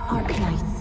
Arknights.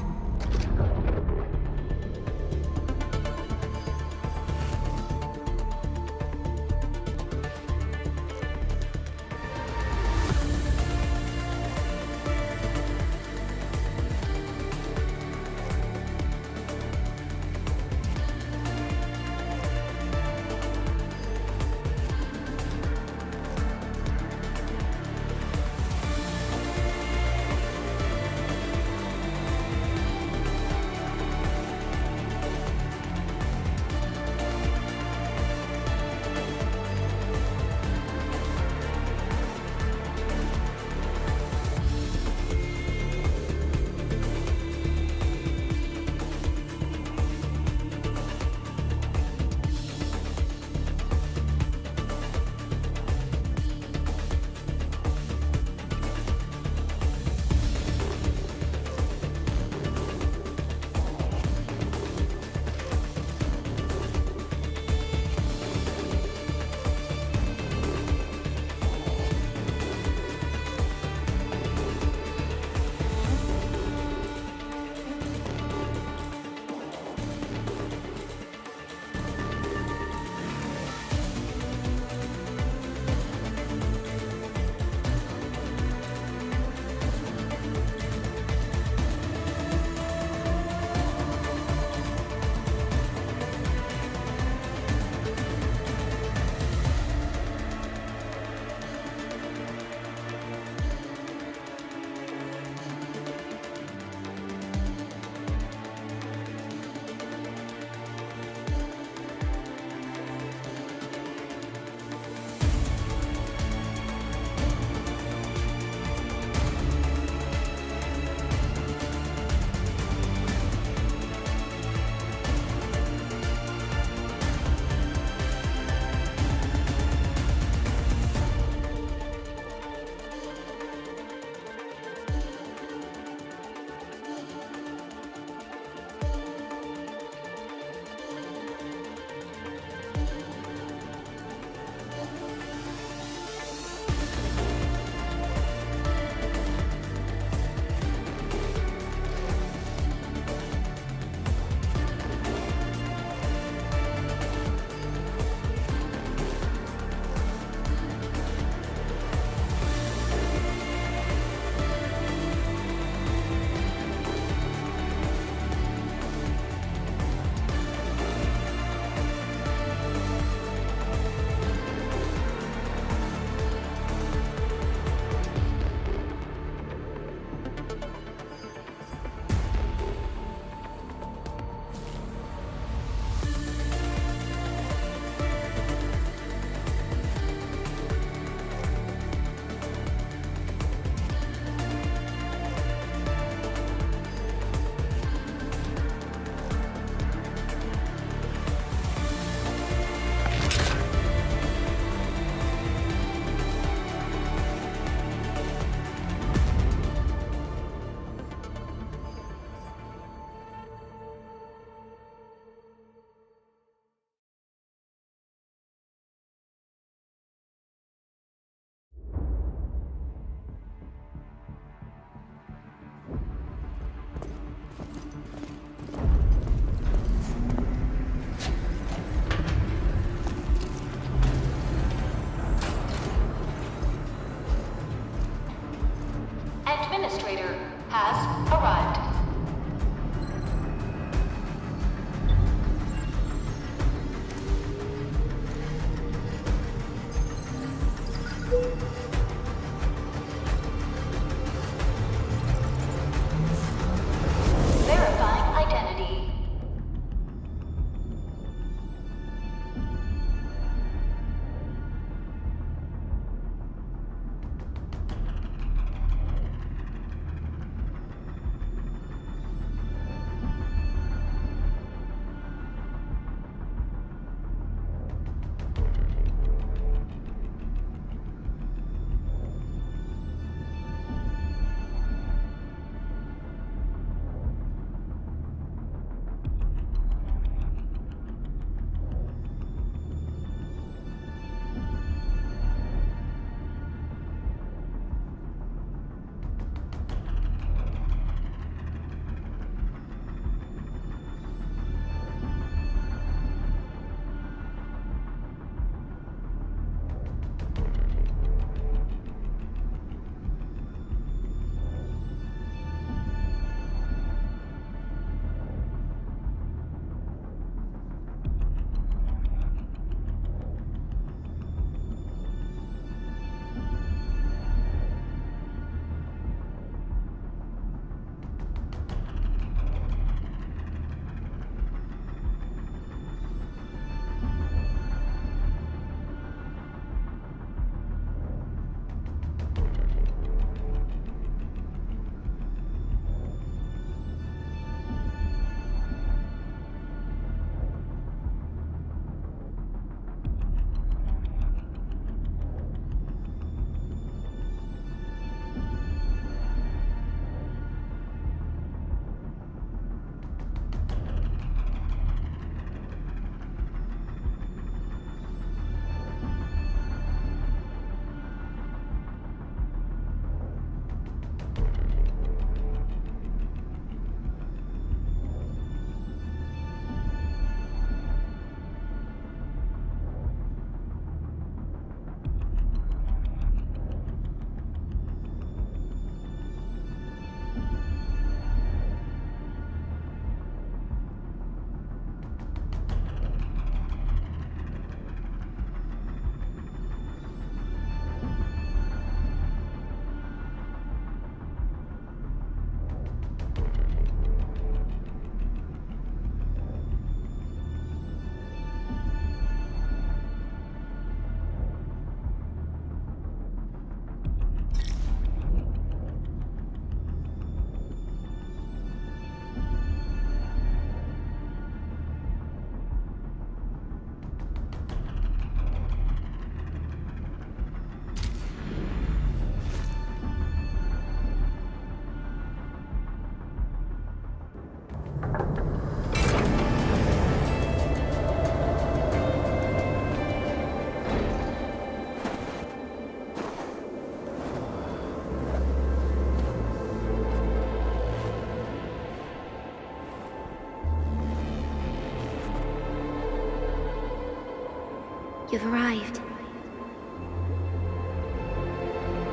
You've arrived.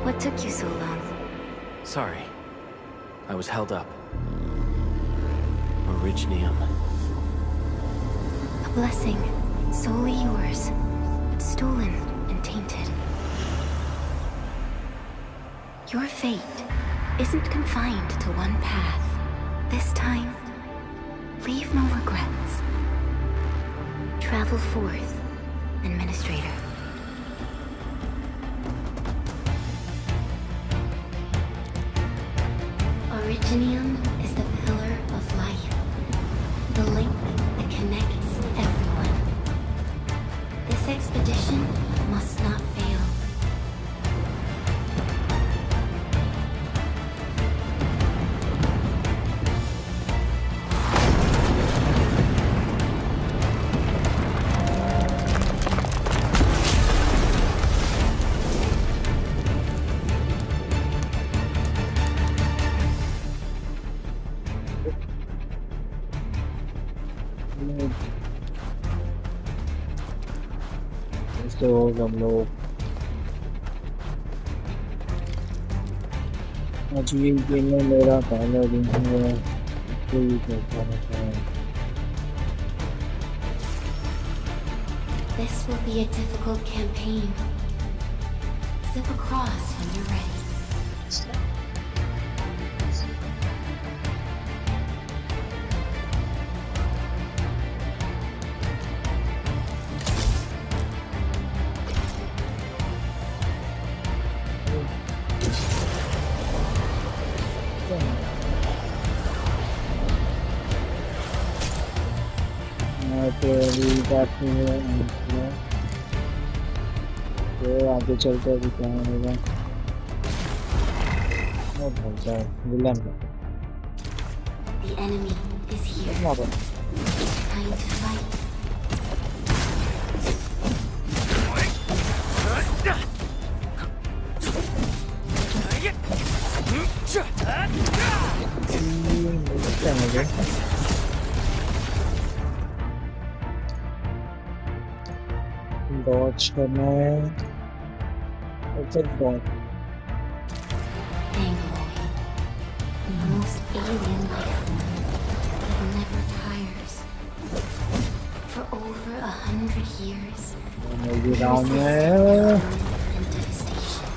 What took you so long? Sorry. I was held up. Originium. A blessing, solely yours, but stolen and tainted. Your fate isn't confined to one path. This time, leave no regrets. Travel forth, Administrator. Originium is the pillar of life, the link that connects everyone. This expedition must not fail. तो हम लोग आज ये game में मेरा पहला दिन है कोई करता है This will be a difficult campaign. Zip across when you're ready. तो अभी काफी है तो आगे चलते अभी क्या होगा और बहुत सारा villain The enemy is here. Time to fight. Dodge करना है अच्छा dodge Angry. The most alien life form that never tires. For over 100 years, ये राउंड में and devastation.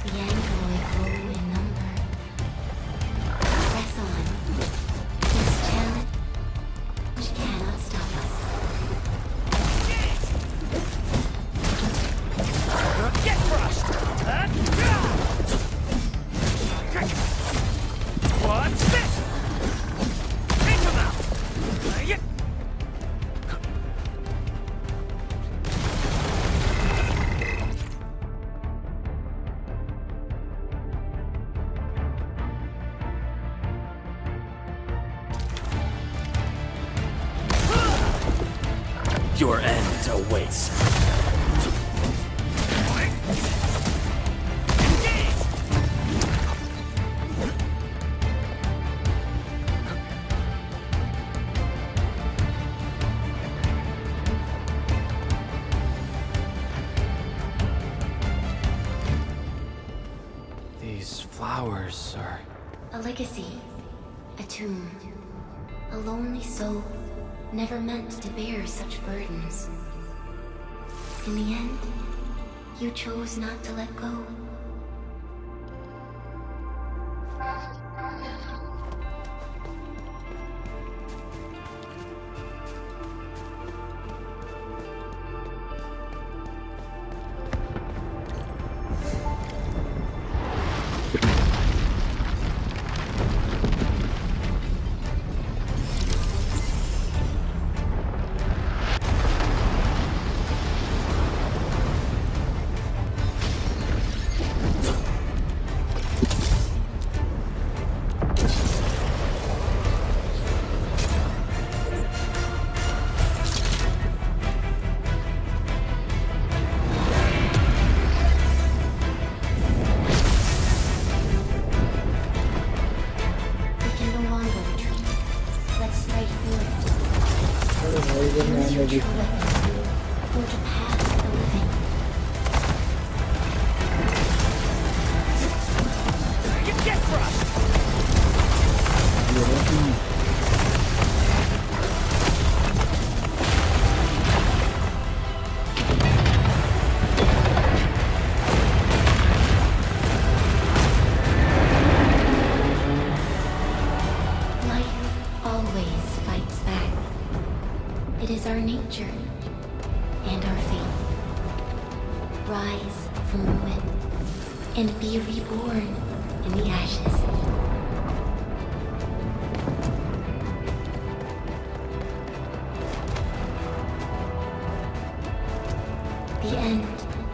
The android grew in number. Press on. This challenge cannot stop us. Get crushed! What's this? Take him out! Your end awaits. Engage! A legacy. A tomb. A lonely soul, never meant to bear such burdens. In the end, you chose not to let go. And be reborn in the ashes. The end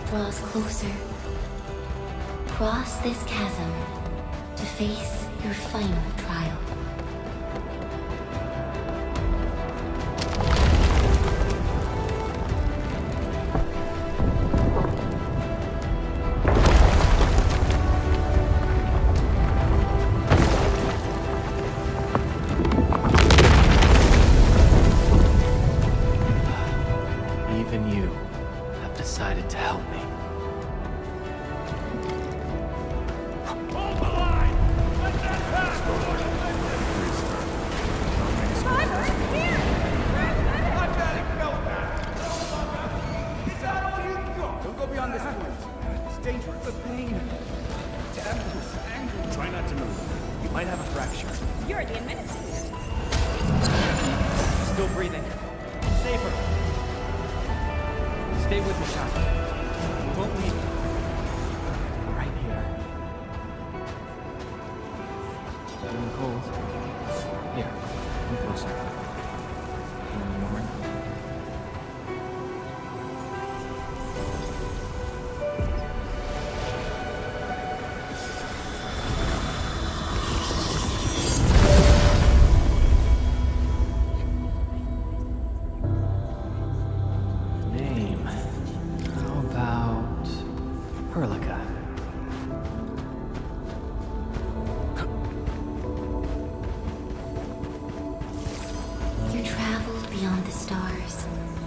draws closer. Cross this chasm to face your final trial.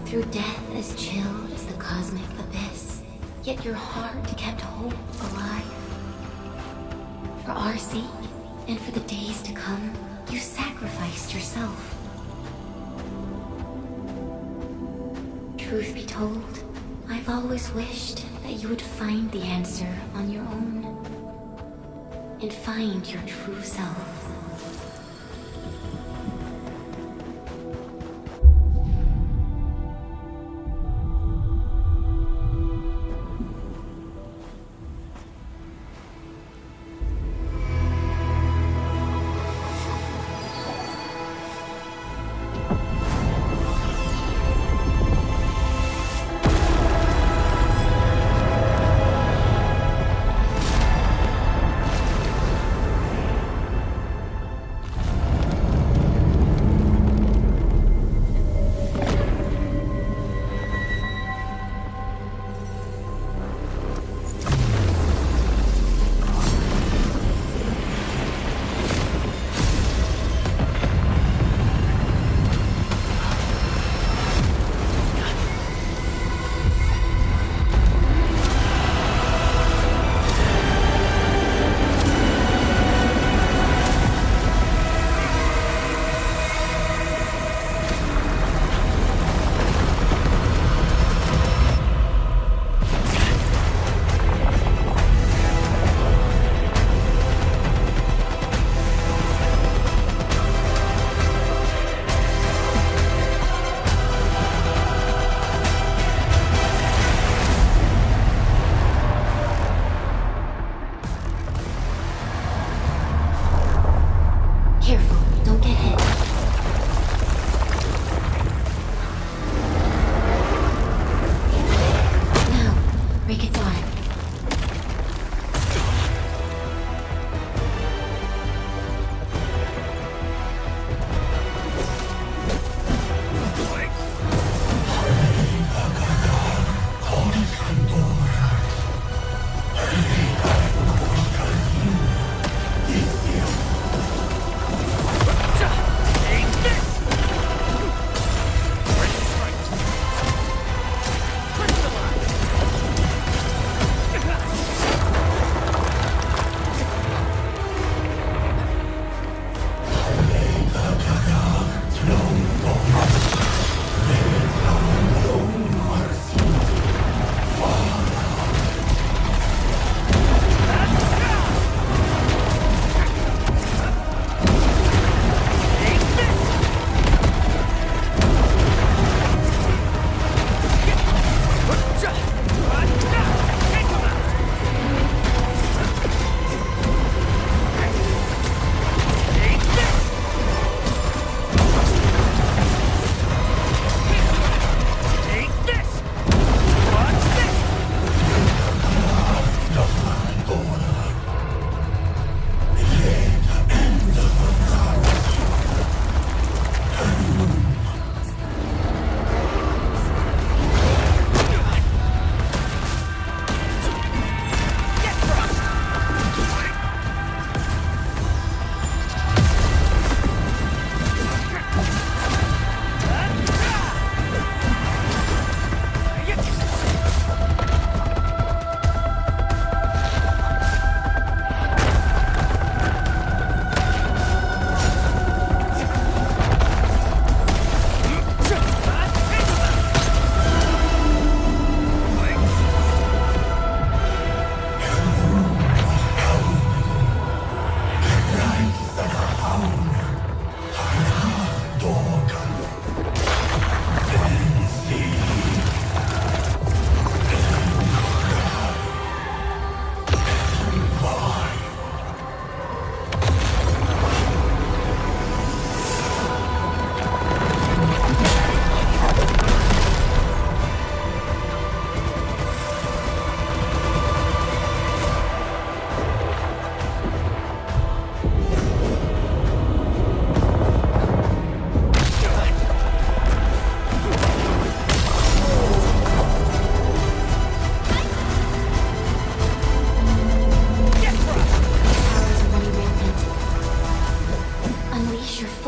Through death as chill as the cosmic abyss, yet your heart kept hope alive. For our sake, and for the days to come, you sacrificed yourself. Truth be told, I've always wished that you would find the answer on your own, and find your true self.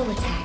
full attack.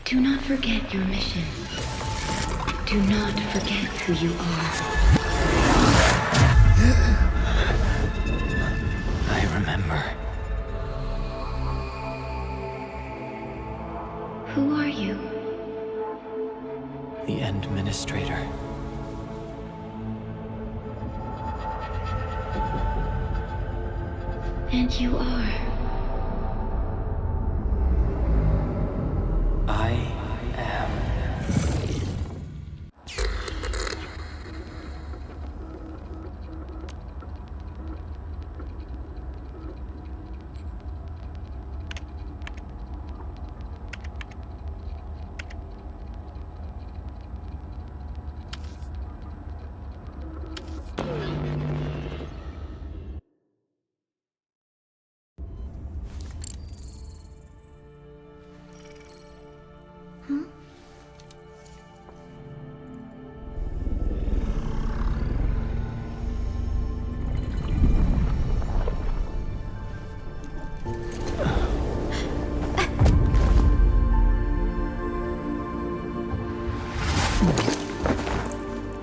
Do not forget your mission. Do not forget who you are. I remember. Who are you? The Administrator. And you are. I am.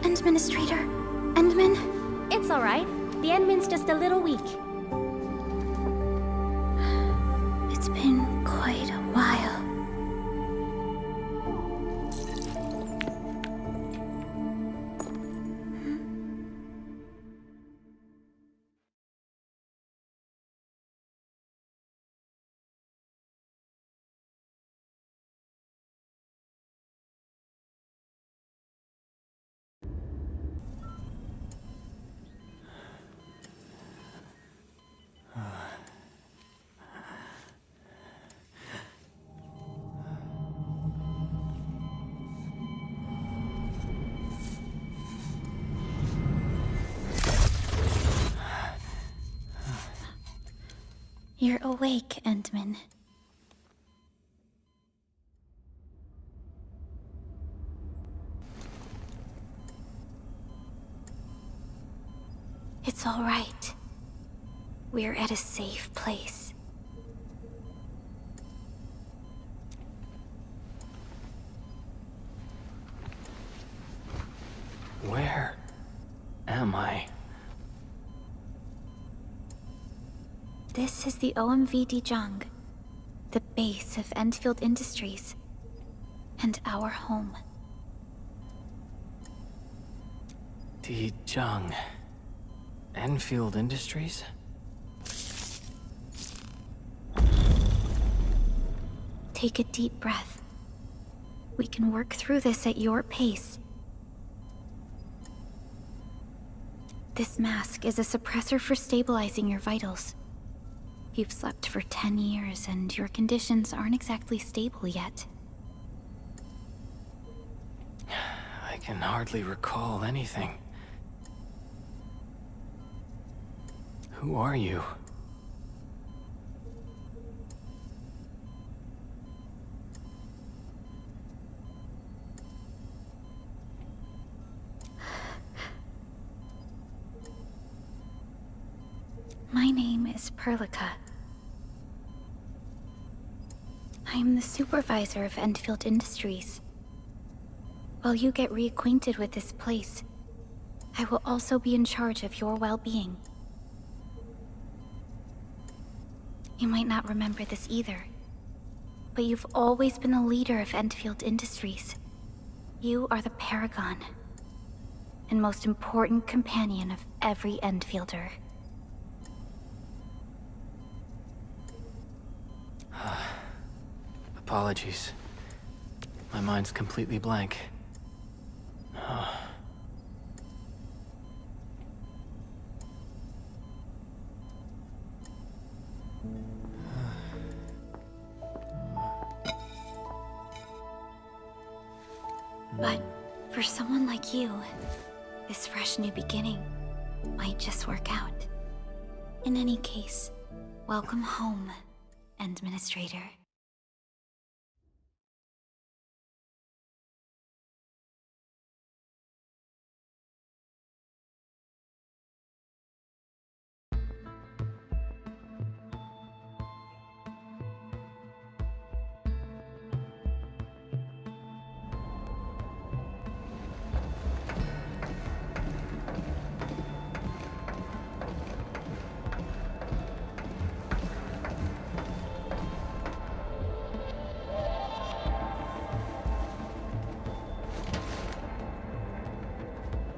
Administrator? Endman? It's all right. The Endman's just a little weak. It's been quite a while. You're awake, Endman. It's all right. We're at a safe place. Where am I? This is the OMV Dijong, the base of Endfield Industries, and our home. Dijong. Enfield Industries? Take a deep breath. We can work through this at your pace. This mask is a suppressor for stabilizing your vitals. You've slept for 10 years and your conditions aren't exactly stable yet. I can hardly recall anything. Who are you? My name is Perlica. I am the supervisor of Endfield Industries. While you get reacquainted with this place, I will also be in charge of your well-being. You might not remember this either, but you've always been the leader of Endfield Industries. You are the paragon, and most important companion of every Endfielder. Apologies. My mind's completely blank. But for someone like you, this fresh new beginning might just work out. In any case, welcome home, Administrator.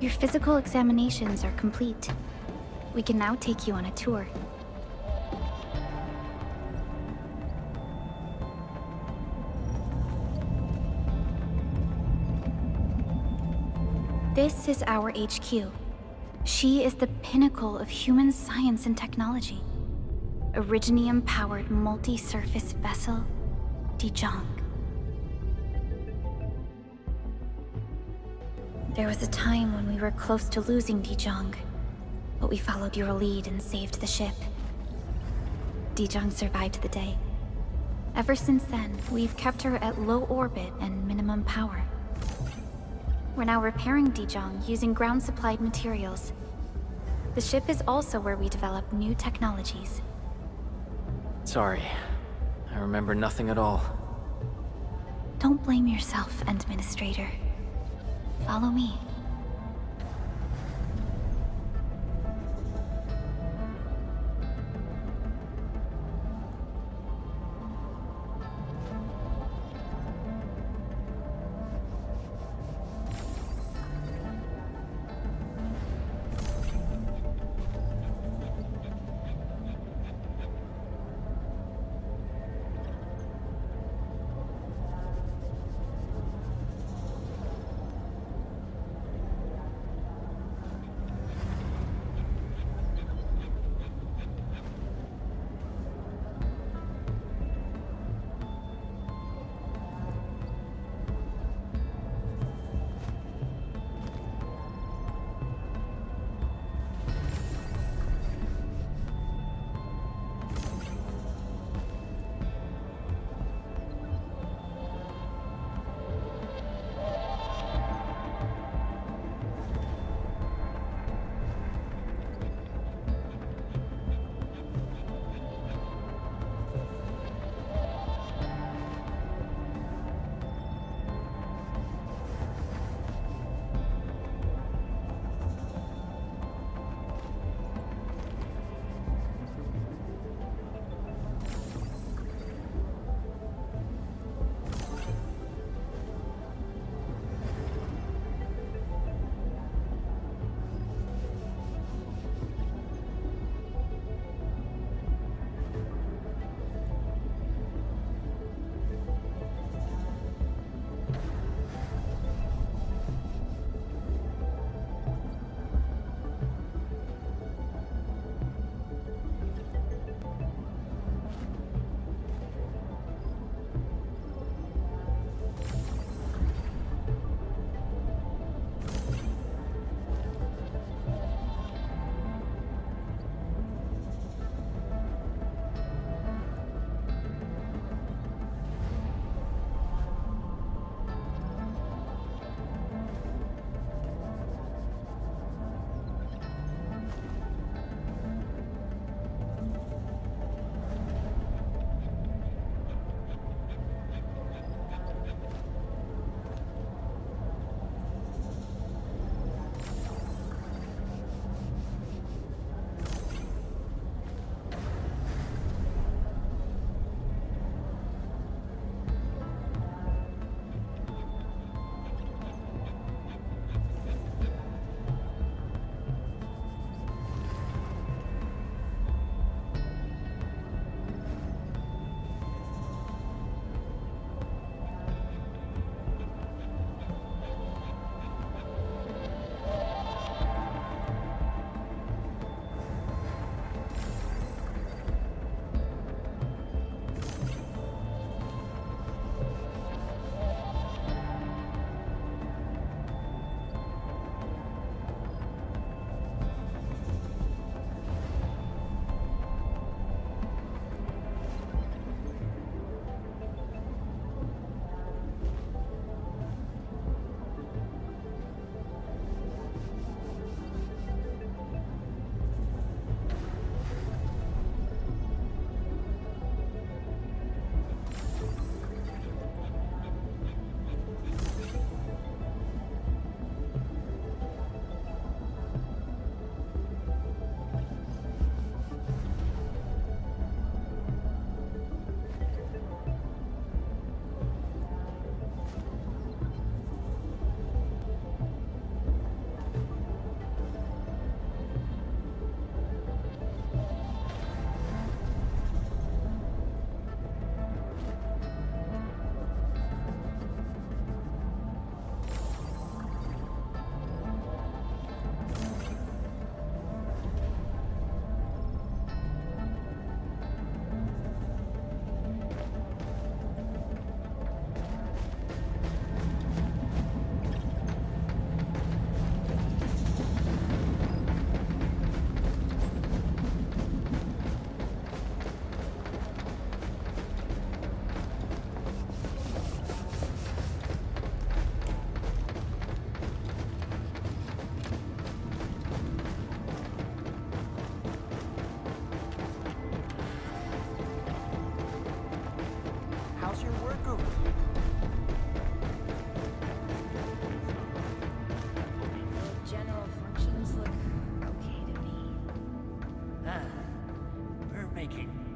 Your physical examinations are complete. We can now take you on a tour. This is our HQ. She is the pinnacle of human science and technology. Originium-powered multi-surface vessel, Dijong. There was a time when we were close to losing Dijong, but we followed your lead and saved the ship. Dijong survived the day. Ever since then, we've kept her at low orbit and minimum power. We're now repairing Dijong using ground-supplied materials. The ship is also where we develop new technologies. Sorry. I remember nothing at all. Don't blame yourself, Administrator. Follow me.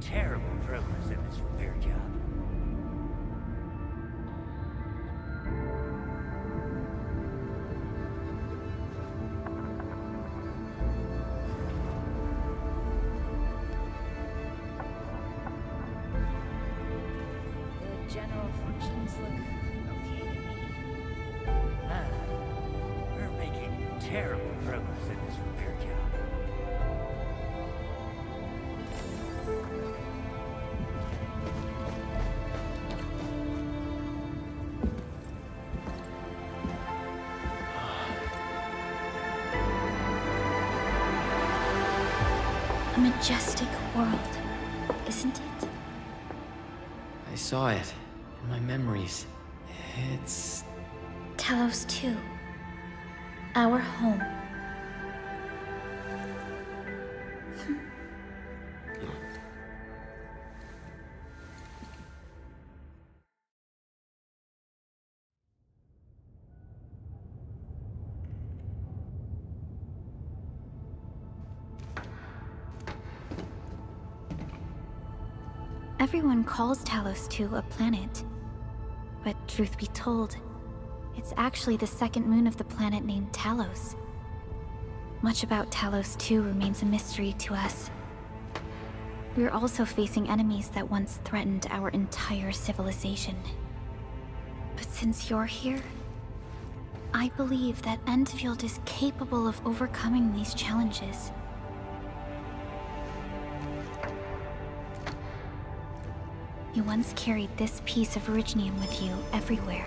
terrible progress in this repair job. The general functions look okay to me. Ah, we're making terrible progress in this repair job. A majestic world, isn't it? I saw it in my memories. It's... Talos-II. Our home. Everyone calls Talos-II a planet. But truth be told, it's actually the second moon of the planet named Talos. Much about Talos-II remains a mystery to us. We're also facing enemies that once threatened our entire civilization. But since you're here, I believe that Endfield is capable of overcoming these challenges. You once carried this piece of originium with you everywhere.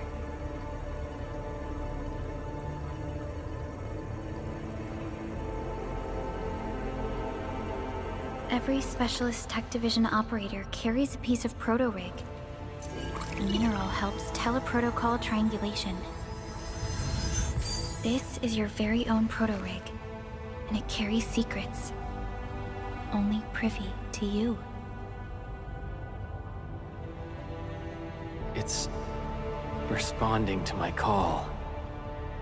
Every Specialist Tech Division operator carries a piece of proto-rig. The mineral helps teleprotocol triangulation. This is your very own proto-rig, and it carries secrets, only privy to you. It's responding to my call,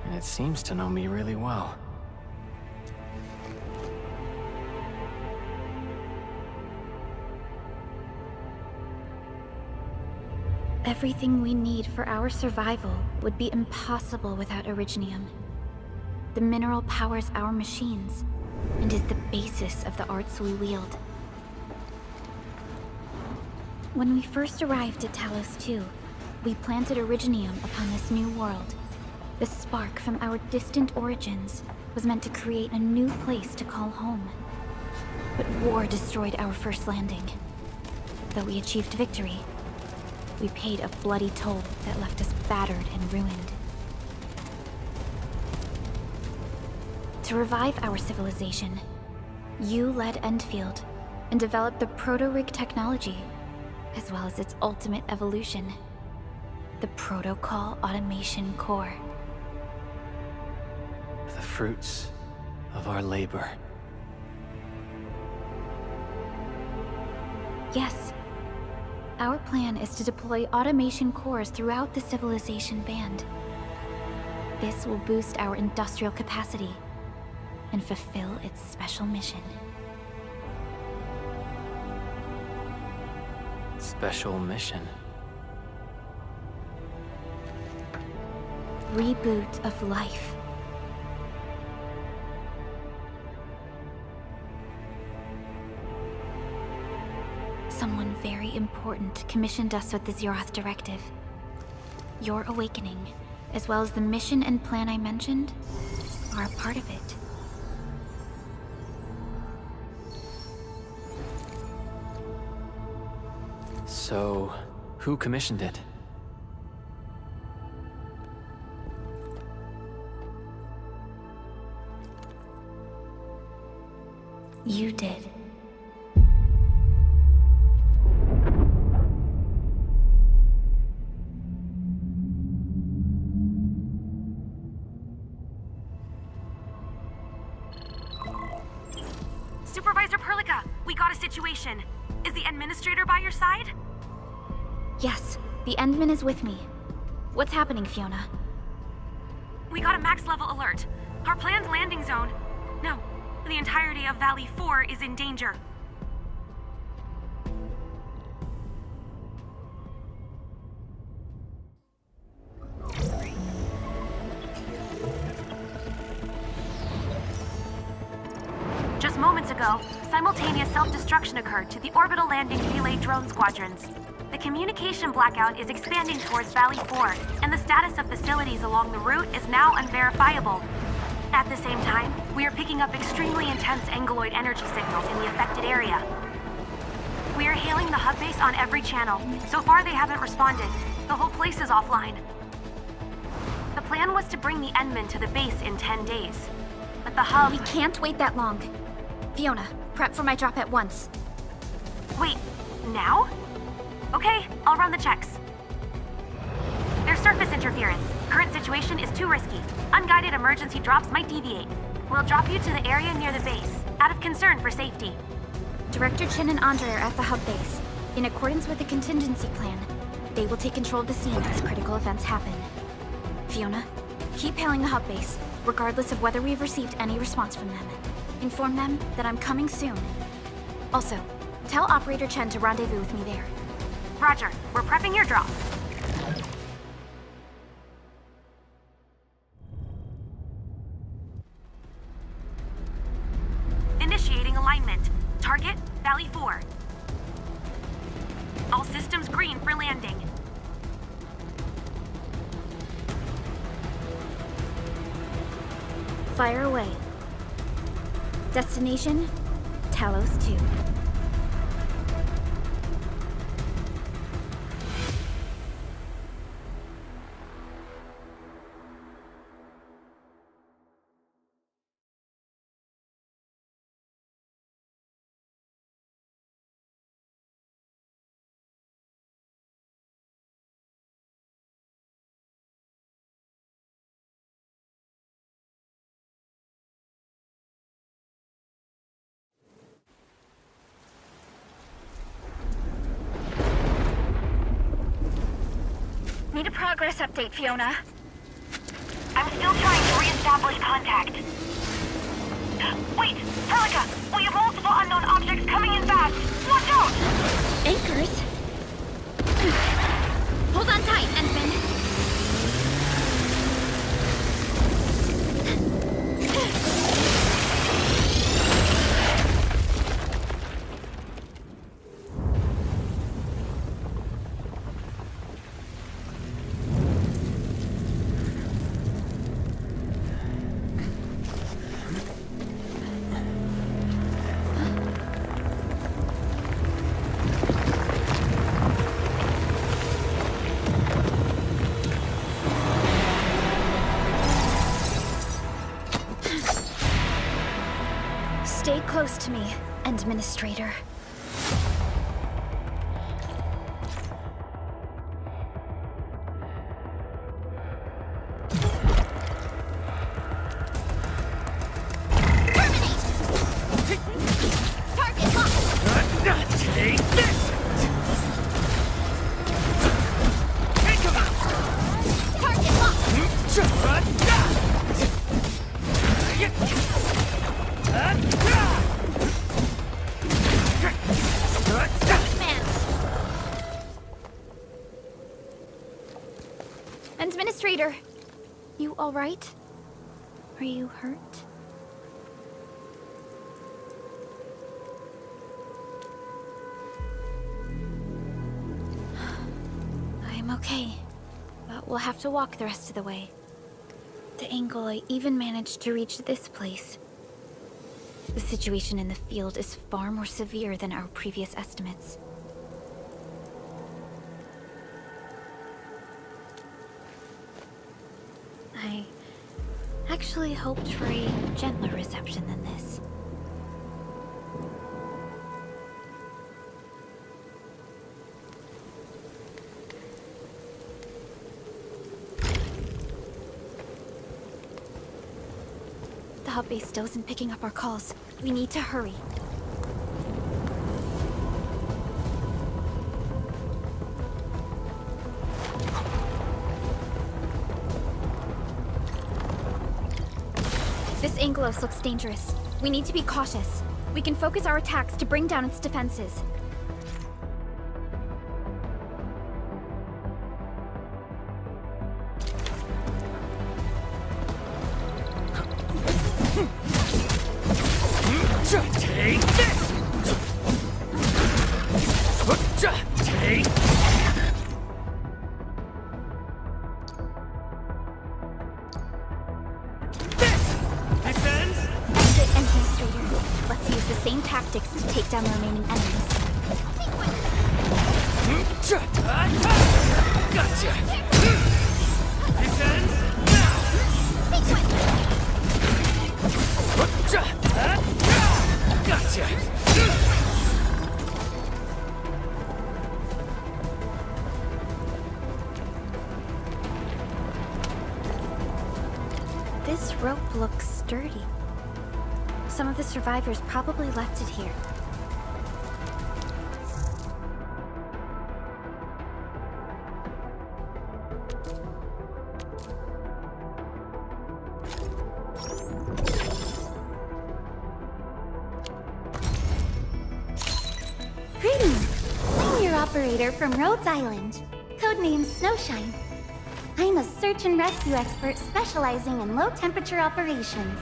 and it seems to know me really well. Everything we need for our survival would be impossible without originium. The mineral powers our machines, and is the basis of the arts we wield. When we first arrived at Talos-II, we planted originium upon this new world. The spark from our distant origins was meant to create a new place to call home. But war destroyed our first landing. Though we achieved victory, we paid a bloody toll that left us battered and ruined. To revive our civilization, you led Endfield and developed the proto-rig technology, as well as its ultimate evolution, the Protocol Automation Core. The fruits of our labor. Yes. Our plan is to deploy automation cores throughout the civilization band. This will boost our industrial capacity and fulfill its special mission. Special mission. Reboot of life. Someone very important commissioned us with the Zeroth Directive. Your awakening, as well as the mission and plan I mentioned, are a part of it. So, who commissioned it? You did. Supervisor Perlica, we got a situation. Is the administrator by your side? Yes, the Endman is with me. What's happening, Fiona? We got a max level alert. Our planned landing zone... No, the entirety of Valley 4 is in danger. moments ago, simultaneous self-destruction occurred to the orbital landing relay drone squadrons. The communication blackout is expanding towards Valley 4, and the status of facilities along the route is now unverifiable. At the same time, we are picking up extremely intense angeloid energy signals in the affected area. We are hailing the hub base on every channel. So far, they haven't responded. The whole place is offline. The plan was to bring the Endmen to the base in 10 days. But the hub... We can't wait that long. Fiona, prep for my drop at once. Wait, now? Okay, I'll run the checks. There's surface interference. Current situation is too risky. Unguided emergency drops might deviate. We'll drop you to the area near the base, out of concern for safety. Director Chen and Andre are at the hub base. In accordance with the contingency plan, they will take control of the scene as critical events happen. Fiona, keep hailing the hub base, regardless of whether we've received any response from them. Inform them that I'm coming soon. Also, tell Operator Chen to rendezvous with me there. Roger, we're prepping your drop. Initiating alignment. Target, Valley 4. All systems green for landing. Fire away. Destination, Talos-II. Need a progress update, Fiona. I'm still trying to re-establish contact. Wait! Helica! We have multiple unknown objects coming in fast! Watch out! Anchors? Hold on tight, Endman. Stay close to me, Administrator. Administrator, you all right? Are you hurt? I'm okay, but we'll have to walk the rest of the way. The angle I even managed to reach this place. The situation in the field is far more severe than our previous estimates. I actually hoped for a gentler reception than this. The hub base still isn't picking up our calls. We need to hurry. This Angelos looks dangerous. We need to be cautious. We can focus our attacks to bring down its defenses. Take. This ends. Exit Administrator. Let's use the same tactics to take down the remaining enemies. Gotcha. This ends. Now. Gotcha. This rope looks sturdy. Some of the survivors probably left it here. Greetings! I'm your operator from Rhodes Island, codenamed Snowshine. I'm a search and rescue expert specializing in low-temperature operations.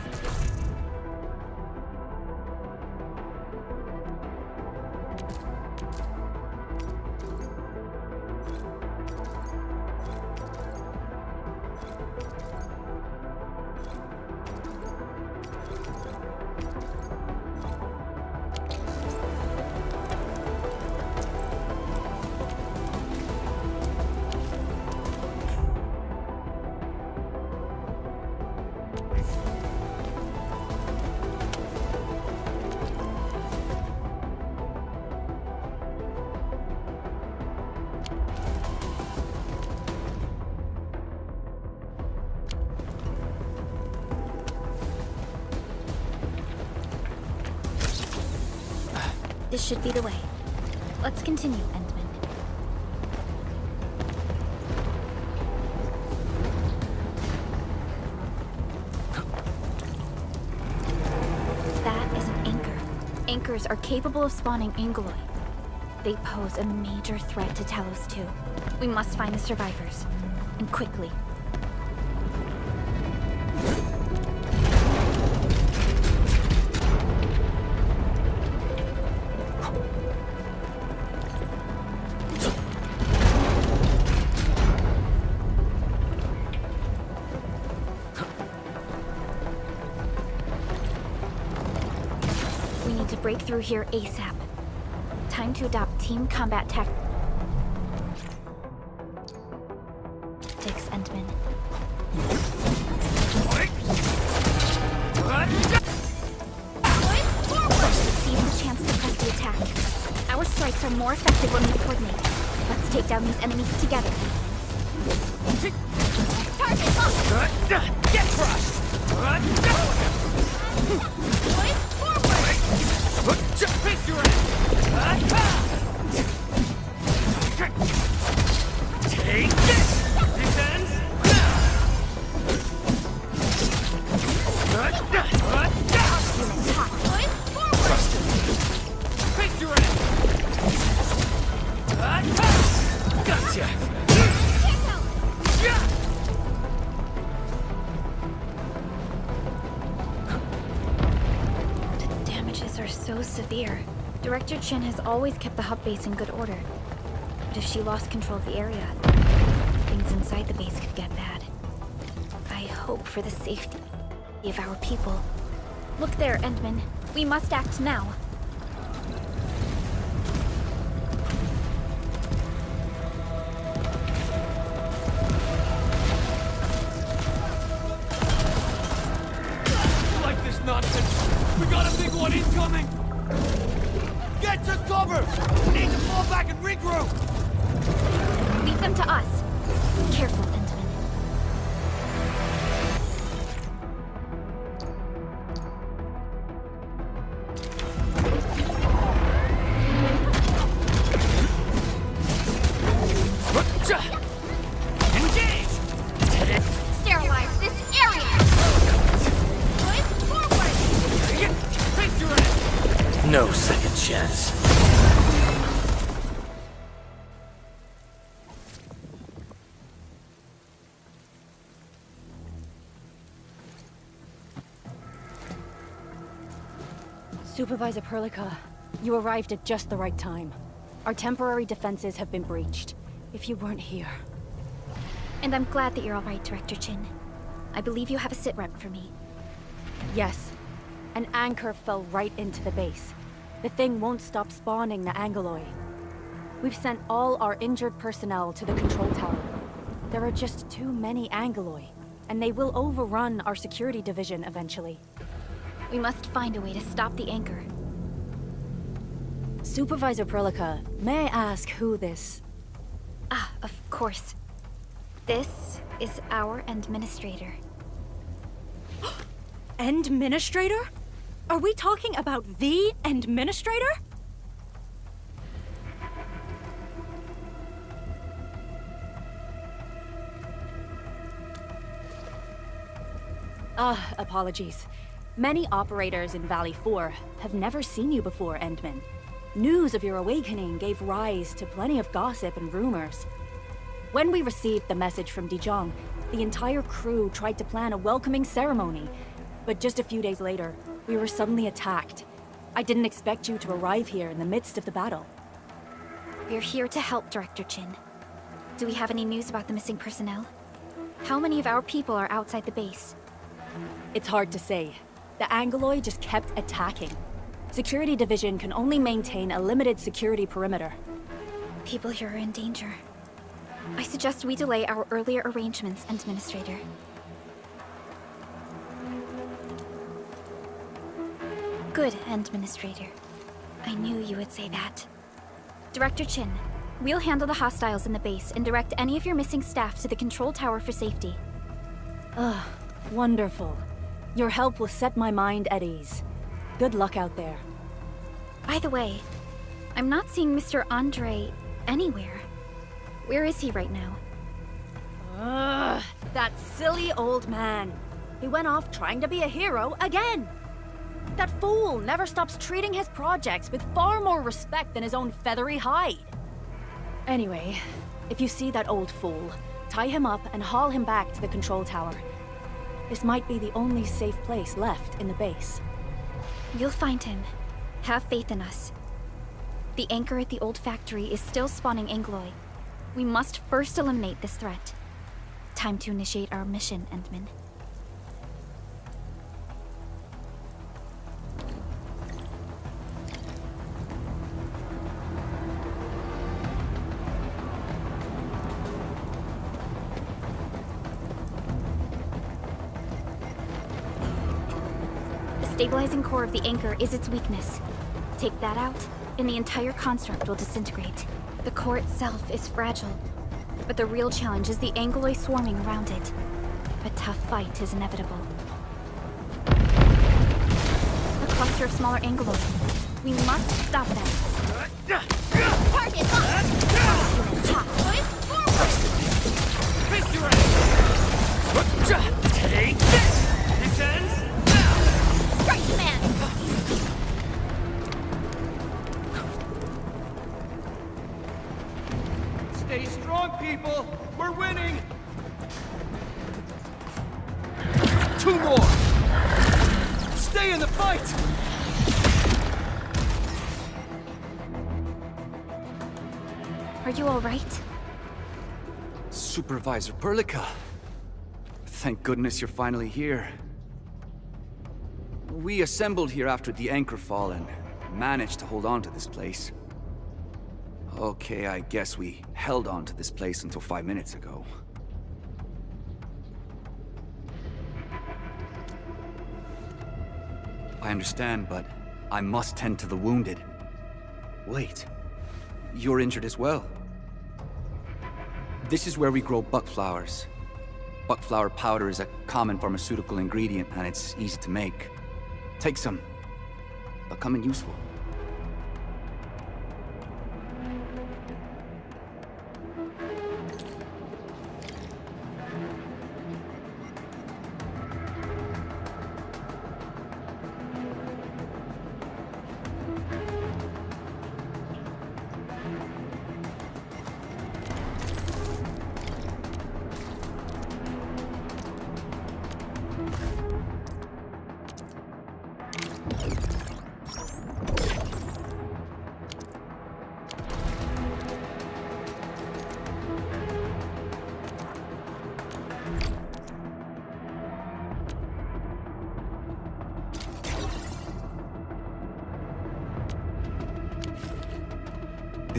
This should be the way. Let's continue, Endman. That is an anchor. Anchors are capable of spawning Angoloi. They pose a major threat to Talos-II. We must find the survivors. And quickly. Break through here ASAP. Time to adopt team combat tactics, Endman. Seize the chance to press the attack. Our strikes are more effective when we coordinate. Let's take down these enemies together. Target locked. Get crushed. Face your ass! Take this! This ends now! Face your ass! Gotcha! The damages are so severe. Director Chen has always kept the hub base in good order. But if she lost control of the area, things inside the base could get bad. I hope for the safety of our people. Look there, Endman. We must act now. Like this nonsense! We got a big one incoming! Get to cover! We need to fall back and regroup! Leave them to us. Careful, Endman. Engage! Sterilize this area! Face your ass! No second chance. Supervisor Perlica, you arrived at just the right time. Our temporary defenses have been breached. If you weren't here... And I'm glad that you're all right, Director Chin. I believe you have a sitrep for me. Yes. An anchor fell right into the base. The thing won't stop spawning the Angoloi. We've sent all our injured personnel to the control tower. There are just too many Angoloi, and they will overrun our security division eventually. We must find a way to stop the anchor. Supervisor Perlica, may I ask who this... Ah, of course. This is our administrator. Administrator? Are we talking about the administrator? Apologies. Many operators in Valley 4 have never seen you before, Endman. News of your awakening gave rise to plenty of gossip and rumors. When we received the message from Dijon, the entire crew tried to plan a welcoming ceremony. But just a few days later, we were suddenly attacked. I didn't expect you to arrive here in the midst of the battle. We're here to help, Director Chin. Do we have any news about the missing personnel? How many of our people are outside the base? It's hard to say. The Angoloi just kept attacking. Security Division can only maintain a limited security perimeter. People here are in danger. I suggest we delay our earlier arrangements, Administrator. Good, Administrator. I knew you would say that. Director Chin, we'll handle the hostiles in the base and direct any of your missing staff to the control tower for safety. Wonderful. Your help will set my mind at ease. Good luck out there. By the way, I'm not seeing Mr. Andre anywhere. Where is he right now? That silly old man. He went off trying to be a hero again. That fool never stops treating his projects with far more respect than his own feathery hide. Anyway, if you see that old fool, tie him up and haul him back to the control tower. This might be the only safe place left in the base. You'll find him. Have faith in us. The anchor at the old factory is still spawning Angoloi. We must first eliminate this threat. Time to initiate our mission, Endman. The stabilizing core of the anchor is its weakness. Take that out, and the entire construct will disintegrate. The core itself is fragile, but the real challenge is the Angoloi swarming around it. A tough fight is inevitable. A cluster of smaller Angoloi. We must stop them. Target locked! Push forward! Take this! This ends now! Strike command! Stay strong, people! We're winning! 2 more! Stay in the fight! Are you all right? Supervisor Perlica. Thank goodness you're finally here. We assembled here after the anchor fall and managed to hold on to this place. Okay, I guess we held on to this place until 5 minutes ago. I understand, but I must tend to the wounded. Wait, you're injured as well. This is where we grow buckflowers. Buckflower powder is a common pharmaceutical ingredient and it's easy to make. Take some. They'll come in useful.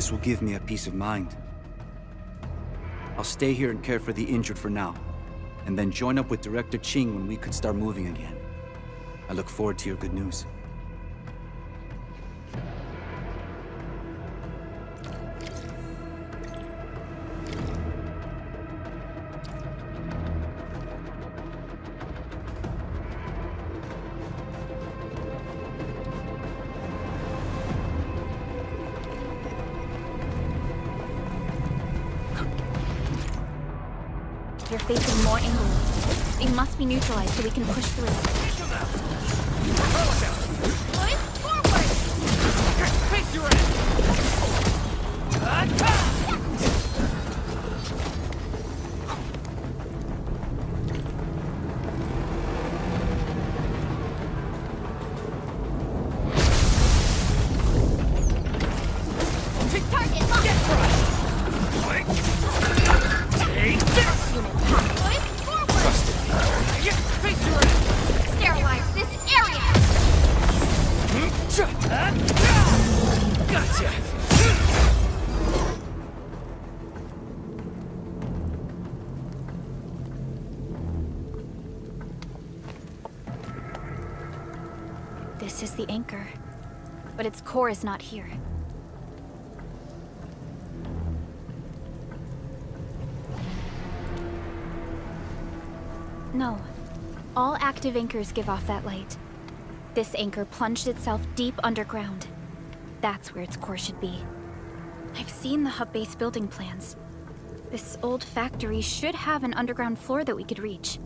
This will give me a peace of mind. I'll stay here and care for the injured for now, and then join up with Director Ching when we could start moving again. I look forward to your good news. They're facing more angles. They must be neutralized so we can push through. Push forward! Face your Target locked! Get crushed! Take this! Push forward! Face your Sterilize this area! Gotcha! This is the anchor, but its core is not here. No. All active anchors give off that light. This anchor plunged itself deep underground. That's where its core should be. I've seen the hub base building plans. This old factory should have an underground floor that we could reach.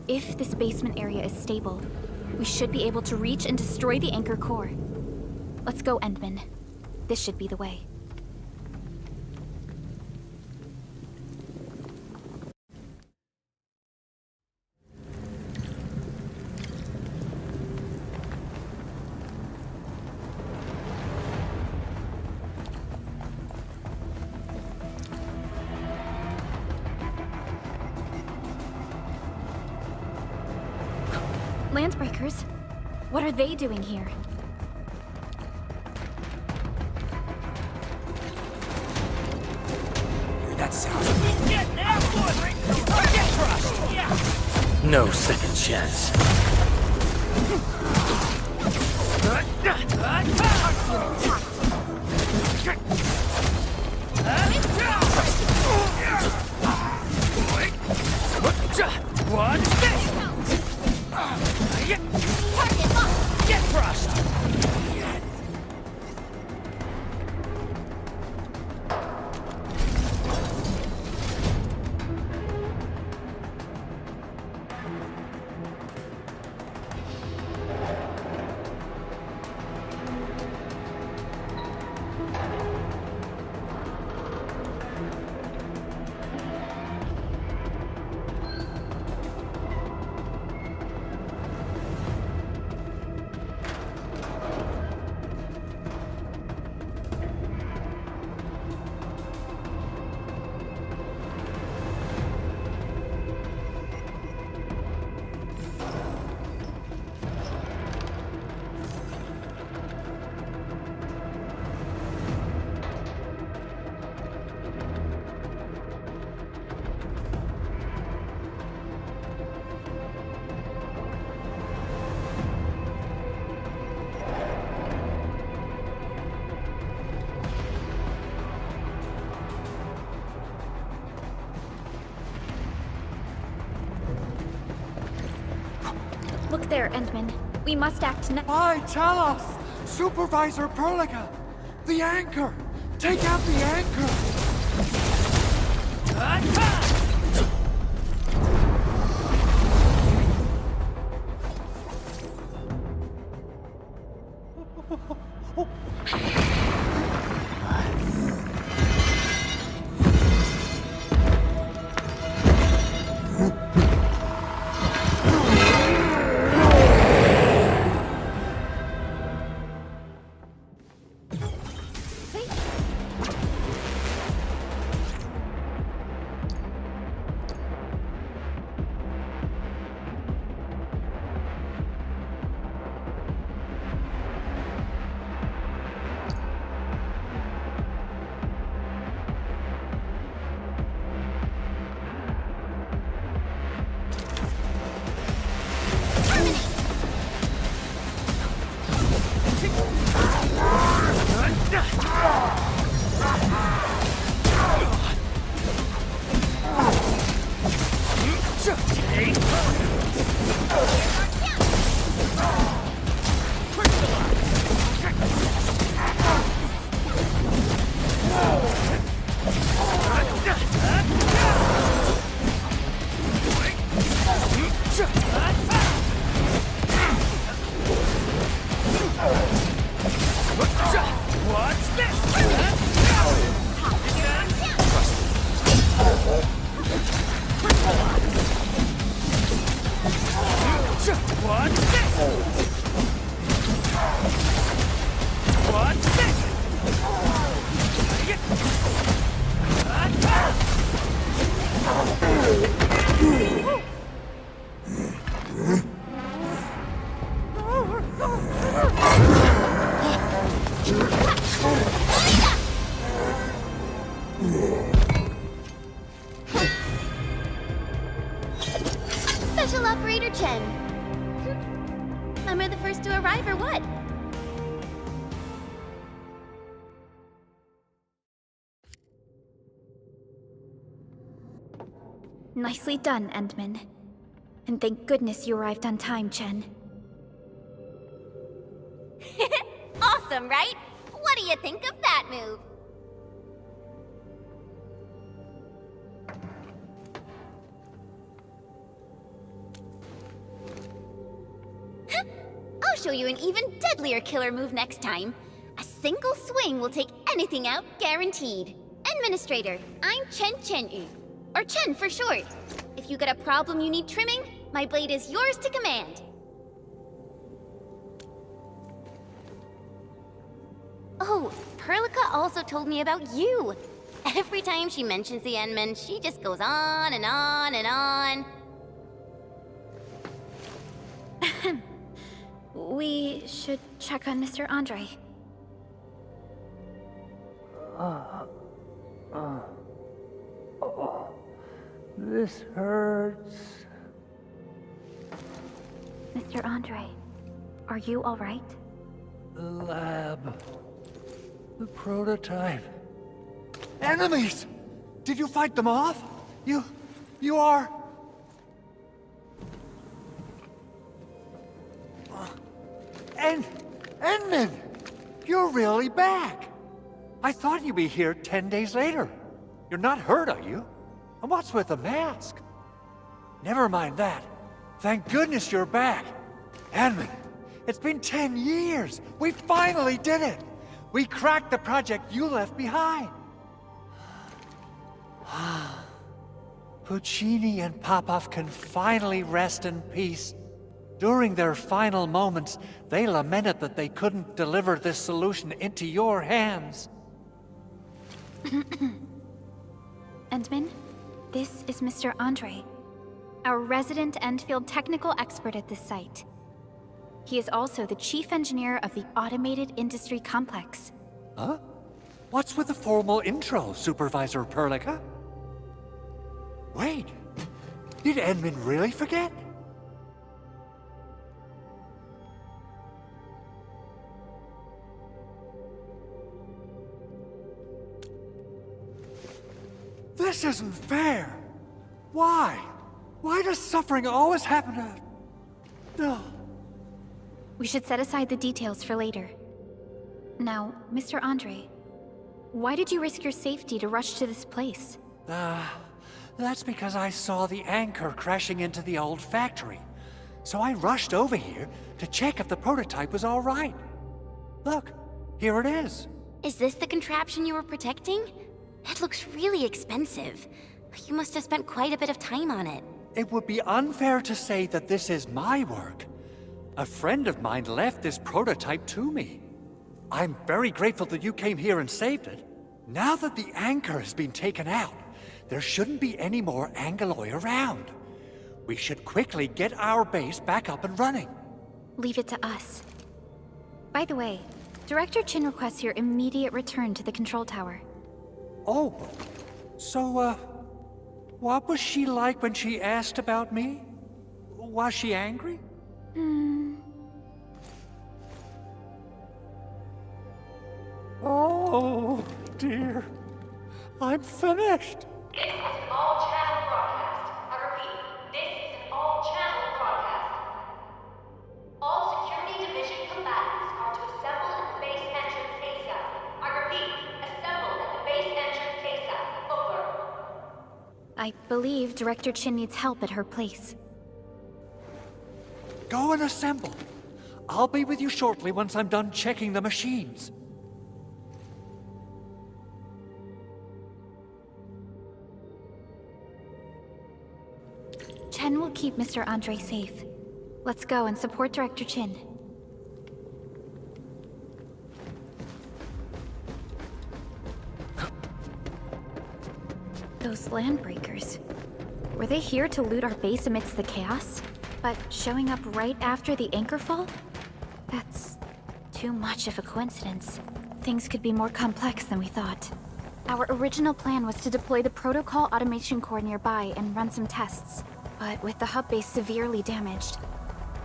If this basement area is stable, we should be able to reach and destroy the anchor core. Let's go, Endman. This should be the way. Landbreakers? What are they doing here? Hear that sound? Get crushed! Yeah! No second chance. Watch this! Target locked! Get crushed! Look there, Endman. We must act now. Hi, Talos! Supervisor Perlica! The anchor! Take out the anchor! Special Operator Chen. Am I the first to arrive or what? Nicely done, Endman. And thank goodness you arrived on time, Chen. Awesome, right? What do you think of that move? I'll show you an even deadlier killer move next time. A single swing will take anything out, guaranteed. Administrator, I'm Chen, or Chen for short. If you got a problem you need trimming, my blade is yours to command. Oh, Perlica also told me about you. Every time she mentions the Endman, she just goes on and on and on. We should check on Mr. Andre. This hurts. Mr. Andre, are you all right? The lab. The prototype. Enemies! Did you fight them off? You are... Endman! You're really back! I thought you'd be here 10 days later. You're not hurt, are you? And what's with the mask? Never mind that. Thank goodness you're back. Endman, it's been 10 years. We finally did it. We cracked the project you left behind. Puccini and Popov can finally rest in peace. During their final moments, they lamented that they couldn't deliver this solution into your hands. Endman, this is Mr. Andre, our resident Endfield technical expert at this site. He is also the chief engineer of the Automated Industry Complex. Huh? What's with the formal intro, Supervisor Perlica? Wait, did Endman really forget? This isn't fair! Why? Why does suffering always happen to... No. We should set aside the details for later. Now, Mr. Andre, why did you risk your safety to rush to this place? That's because I saw the anchor crashing into the old factory. So I rushed over here to check if the prototype was all right. Look, here it is. Is this the contraption you were protecting? It looks really expensive. You must have spent quite a bit of time on it. It would be unfair to say that this is my work. A friend of mine left this prototype to me. I'm very grateful that you came here and saved it. Now that the anchor has been taken out, there shouldn't be any more Angaloi around. We should quickly get our base back up and running. Leave it to us. By the way, Director Chin requests your immediate return to the control tower. Oh, so, what was she like when she asked about me? Was she angry? Oh, dear. I'm finished. This is an all-channel broadcast. I repeat, this is an all-channel broadcast. All security division combatants are to assemble at the base entrance kaisa. I repeat, assemble at the base entrance kaisa. Over. I believe Director Chin needs help at her place. Go and assemble. I'll be with you shortly once I'm done checking the machines. Chen will keep Mr. Andre safe. Let's go and support Director Chin. Those landbreakers. Were they here to loot our base amidst the chaos? But showing up right after the anchor fall? That's too much of a coincidence. Things could be more complex than we thought. Our original plan was to deploy the protocol automation core nearby and run some tests. But with the hub base severely damaged,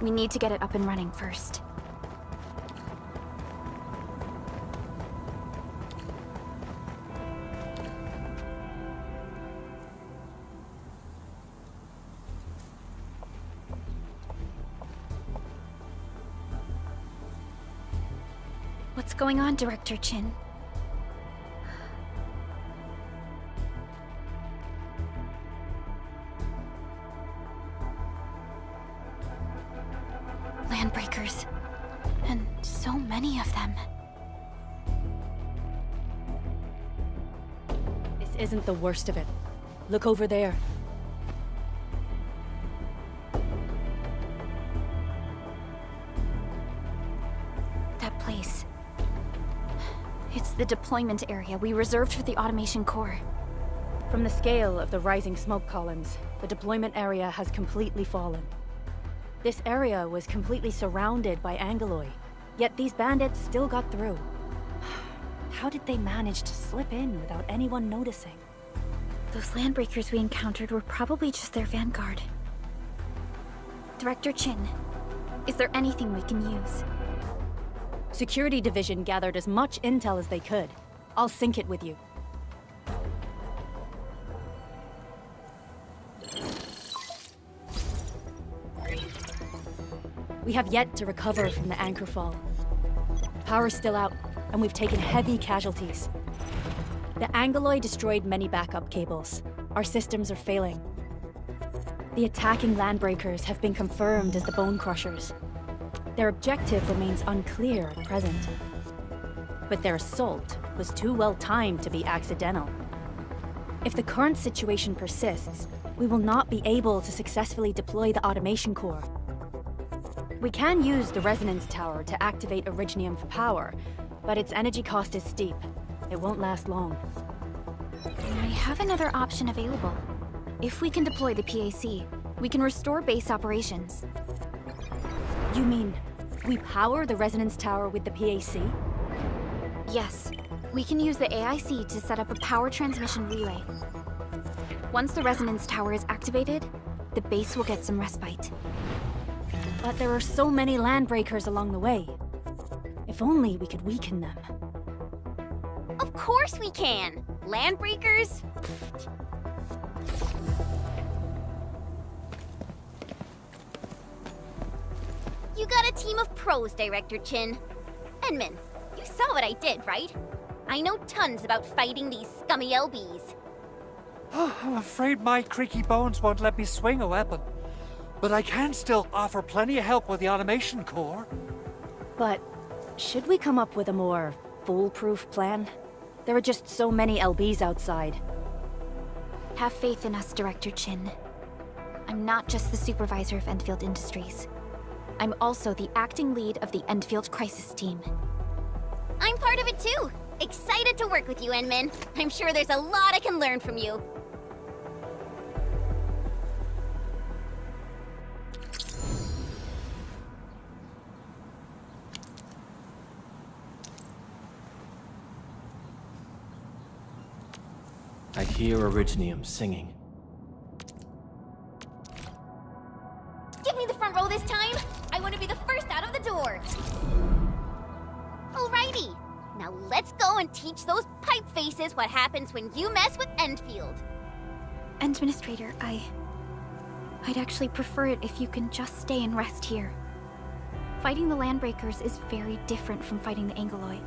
we need to get it up and running first. What's going on, Director Chin? Landbreakers. And so many of them. This isn't the worst of it. Look over there. That place. It's the deployment area we reserved for the automation core. From the scale of the rising smoke columns, the deployment area has completely fallen. This area was completely surrounded by Angoloi, yet these bandits still got through. How did they manage to slip in without anyone noticing? Those landbreakers we encountered were probably just their vanguard. Director Chin, is there anything we can use? Security Division gathered as much intel as they could. I'll sync it with you. We have yet to recover from the anchor fall. Power's still out, and we've taken heavy casualties. The Angoloi destroyed many backup cables. Our systems are failing. The attacking landbreakers have been confirmed as the Bone Crushers. Their objective remains unclear at present. But their assault was too well timed to be accidental. If the current situation persists, we will not be able to successfully deploy the automation core. We can use the resonance tower to activate Originium for power, but its energy cost is steep. It won't last long. We have another option available. If we can deploy the PAC, we can restore base operations. You mean, we power the resonance tower with the PAC? Yes. We can use the AIC to set up a power transmission relay. Once the resonance tower is activated, the base will get some respite. But there are so many landbreakers along the way. If only we could weaken them. Of course we can! Landbreakers? You got a team of pros, Director Chin. Edmund, you saw what I did, right? I know tons about fighting these scummy LBs. I'm afraid my creaky bones won't let me swing a weapon. But I can still offer plenty of help with the automation core. But should we come up with a more foolproof plan? There are just so many LBs outside. Have faith in us, Director Chin. I'm not just the supervisor of Endfield Industries. I'm also the acting lead of the Endfield Crisis Team. I'm part of it too. Excited to work with you, Enmin. I'm sure there's a lot I can learn from you. I hear Originium singing. Give me the front row this time! I want to be the first out of the door! Alrighty! Now let's go and teach those pipe faces what happens when you mess with Endfield. Administrator, I'd actually prefer it if you can just stay and rest here. Fighting the Landbreakers is very different from fighting the Angoloi.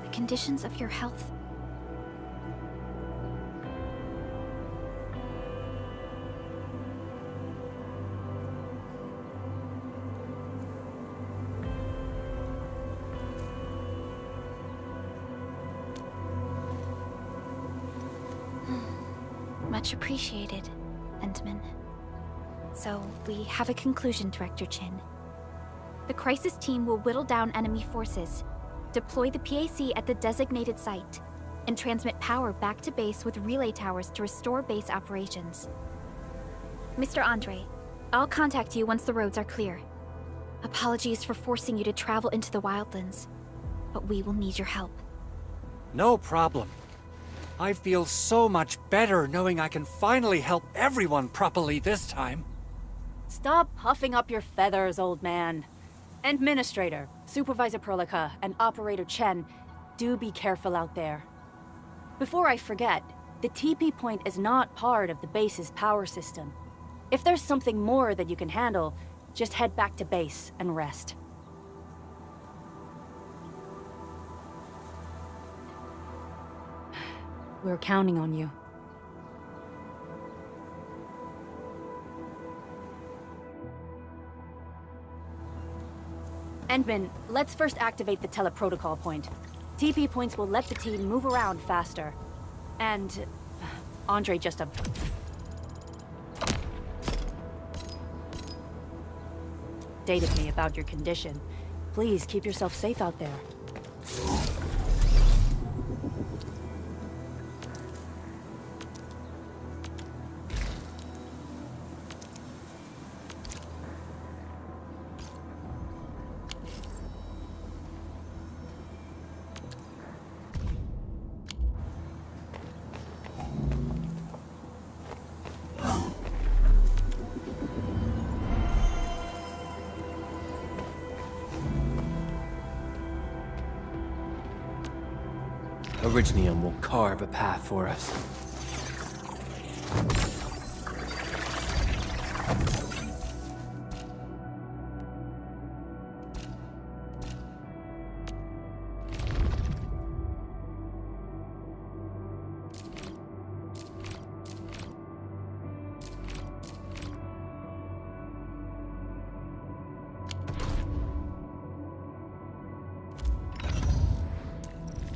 The conditions of your health... Much appreciated, Endman. So, we have a conclusion, Director Chin. The Crisis Team will whittle down enemy forces, deploy the PAC at the designated site, and transmit power back to base with relay towers to restore base operations. Mr. Andre, I'll contact you once the roads are clear. Apologies for forcing you to travel into the wildlands, but we will need your help. No problem. I feel so much better knowing I can finally help everyone properly this time. Stop puffing up your feathers, old man. Administrator, Supervisor Prolica, and Operator Chen, do be careful out there. Before I forget, the TP point is not part of the base's power system. If there's something more that you can handle, just head back to base and rest. We're counting on you. Endman, let's first activate the teleprotocol point. TP points will let the team move around faster. And... Andre just updated me about your condition. Please keep yourself safe out there. Originium will carve a path for us.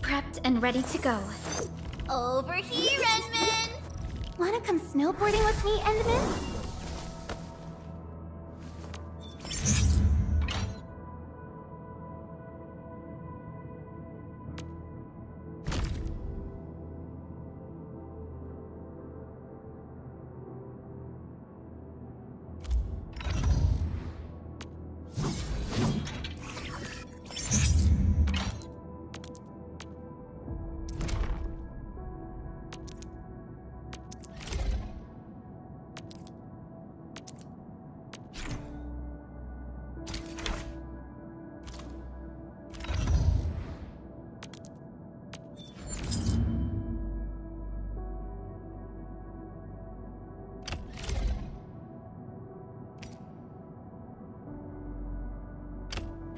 Prepped and ready to go. Over here, Endman! Wanna come snowboarding with me, Endman?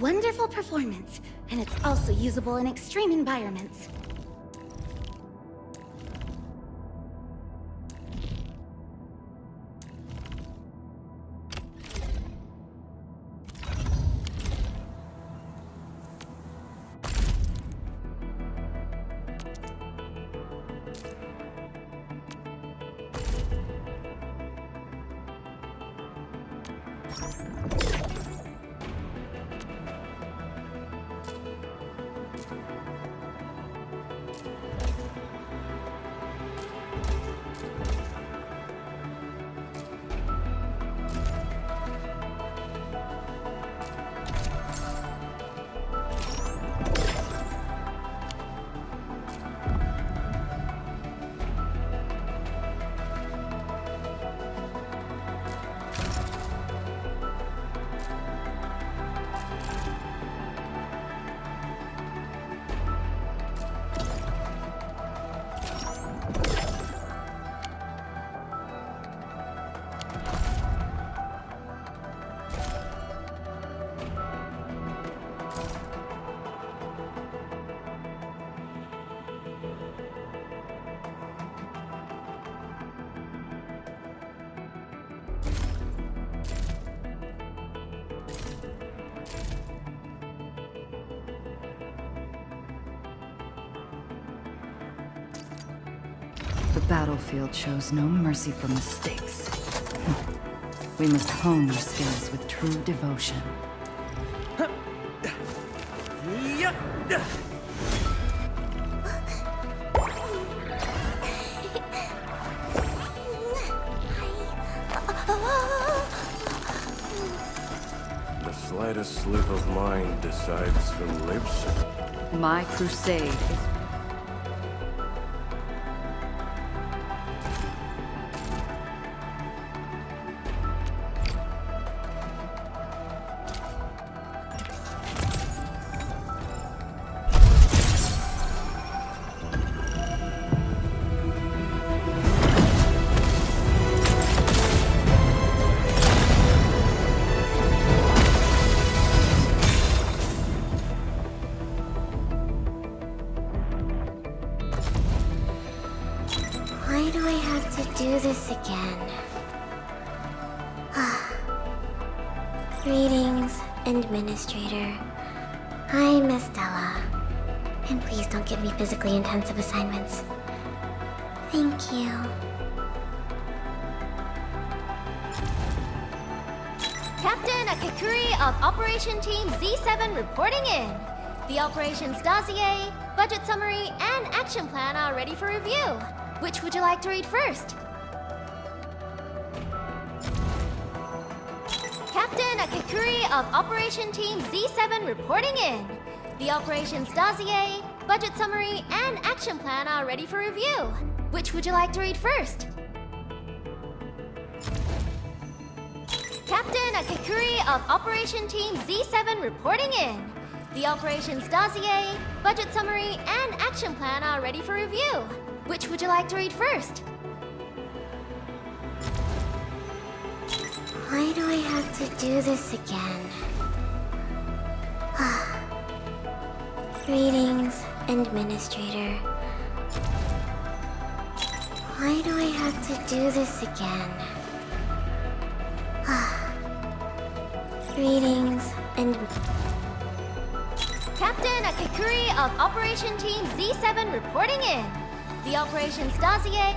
Wonderful performance, and it's also usable in extreme environments. The battlefield shows no mercy for mistakes. We must hone our skills with true devotion. The slightest slip of mine decides who lives. My crusade is... Why do I have to do this again? Greetings, Administrator. Hi, Miss Stella. And please don't give me physically intensive assignments. Thank you. Captain Akakuri of Operation Team Z7 reporting in. The operations dossier, budget summary, and action plan are ready for review. Which would you like to read first? Captain Akakuri of Operation Team Z7 reporting in. The operations dossier, budget summary, and action plan are ready for review. Which would you like to read first? Captain Akakuri of Operation Team Z7 reporting in. The operations dossier, budget summary, and action plan are ready for review. Which would you like to read first? Why do I have to do this again? Greetings, Administrator. Why do I have to do this again? Greetings, Captain Akakuri of Operation Team Z7 reporting in. The operations dossier...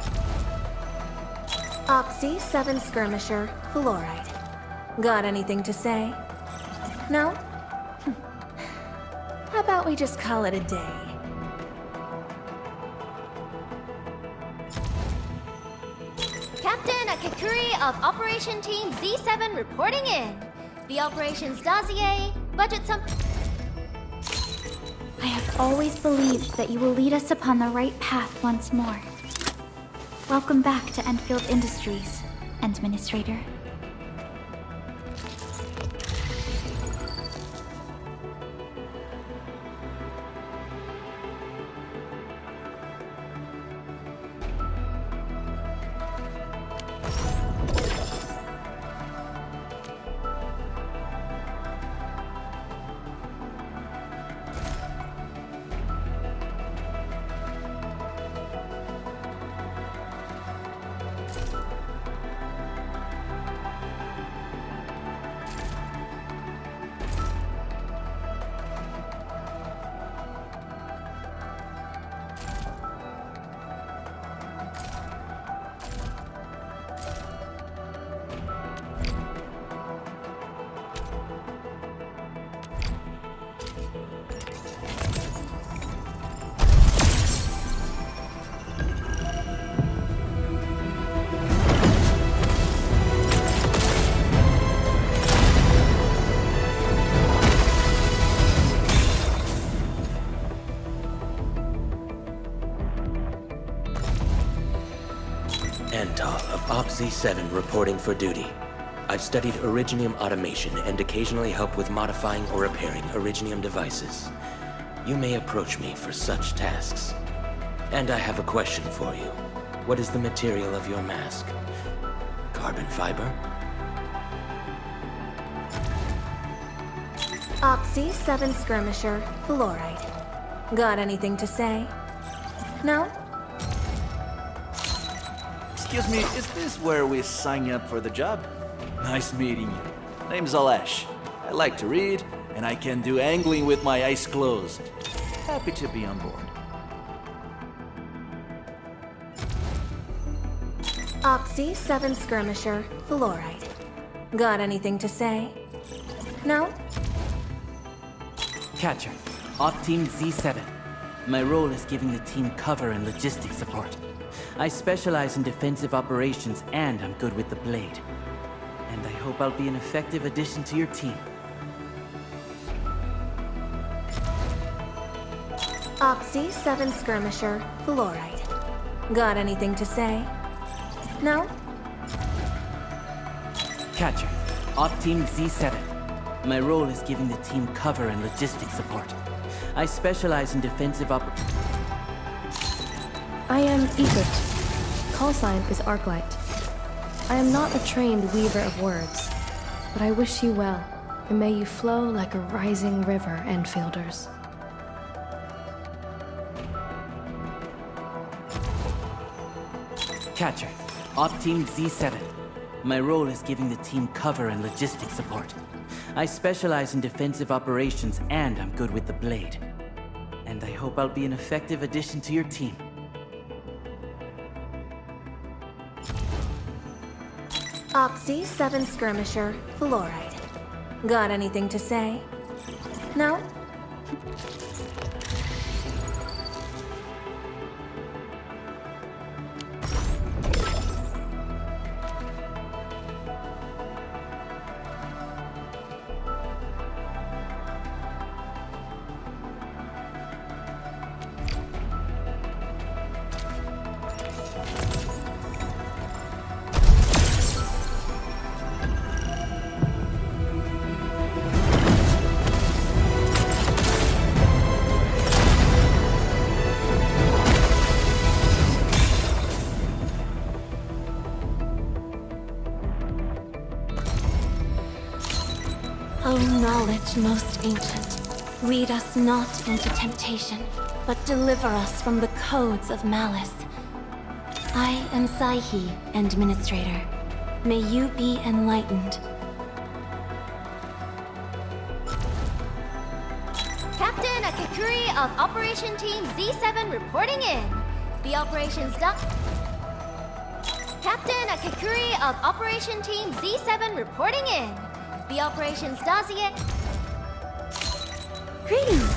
Oxy 7 Skirmisher, Fluoride. Got anything to say? No? How about we just call it a day? Captain Akakuri of Operation Team Z7 reporting in. The operations dossier, budget sum... I have always believed that you will lead us upon the right path once more. Welcome back to Endfield Industries, Administrator. Z7 reporting for duty. I've studied Originium automation and occasionally help with modifying or repairing Originium devices. You may approach me for such tasks. And I have a question for you. What is the material of your mask? Carbon fiber? Oxy 7 Skirmisher, Fluoride. Got anything to say? No? Excuse me, is this where we sign up for the job? Nice meeting you. Name's Alesh. I like to read, and I can do angling with my eyes closed. Happy to be on board. Oxy 7 Skirmisher, Fluoride. Got anything to say? No? Catcher, Op Team Z7. My role is giving the team cover and logistics support. I specialize in defensive operations and I'm good with the blade. And I hope I'll be an effective addition to your team. Oxy 7 Skirmisher, Fluoride. Got anything to say? No? Catcher, Op Team Z7. My role is giving the team cover and logistics support. I specialize in defensive I am Egypt. Call sign is Arknight. I am not a trained weaver of words, but I wish you well, and may you flow like a rising river, Enfielders. Catcher, Op Team Z7. My role is giving the team cover and logistics support. I specialize in defensive operations and I'm good with the blade. And I hope I'll be an effective addition to your team. Op Z7 Skirmisher, Fluoride. Got anything to say? No? O knowledge most ancient, lead us not into temptation, but deliver us from the codes of malice. I am Saihi, Administrator. May you be enlightened. Captain Akakuri of Operation Team Z7 reporting in. The operations Captain Akakuri of Operation Team Z7 reporting in. The operations dossier. Greetings!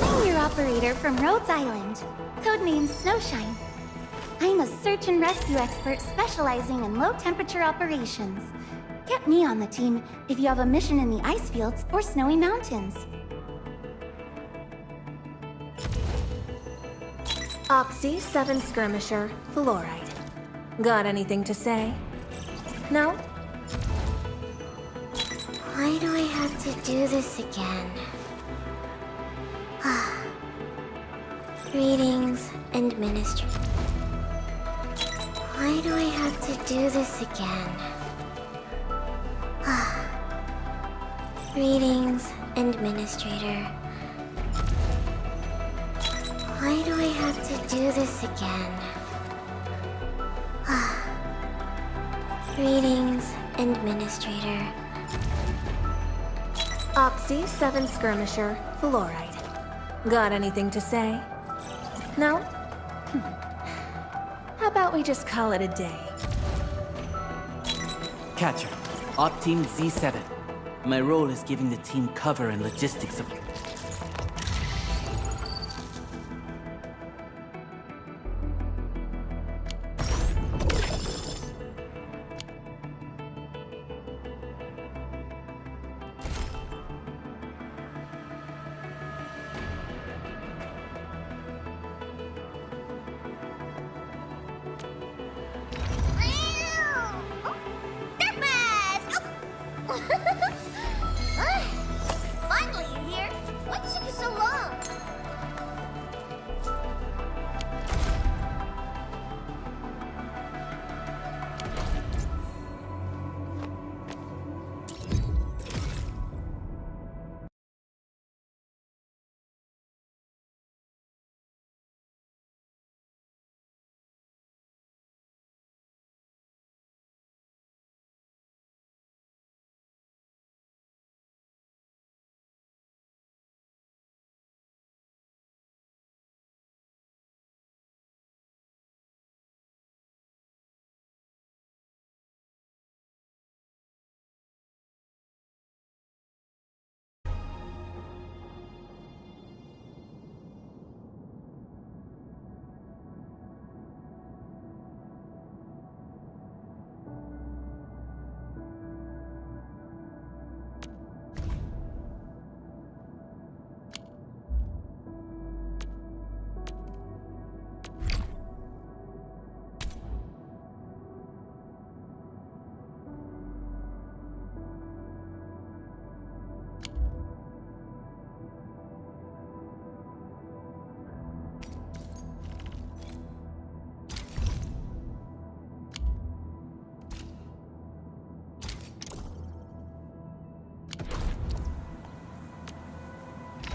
I'm your operator from Rhodes Island, codenamed Snowshine. I'm a search and rescue expert specializing in low-temperature operations. Get me on the team if you have a mission in the ice fields or snowy mountains. Op Z7 Skirmisher, Fluoride. Got anything to say? No? Why do I have to do this again? Greetings, Administrator. Why do I have to do this again? Greetings, Administrator. Why do I have to do this again? Greetings, Administrator. Op Z7 Skirmisher, Fluoride. Got anything to say? No? How about we just call it a day? Catcher, Op Team Z7. My role is giving the team cover and logistics support. Finally, you here? What took you so long?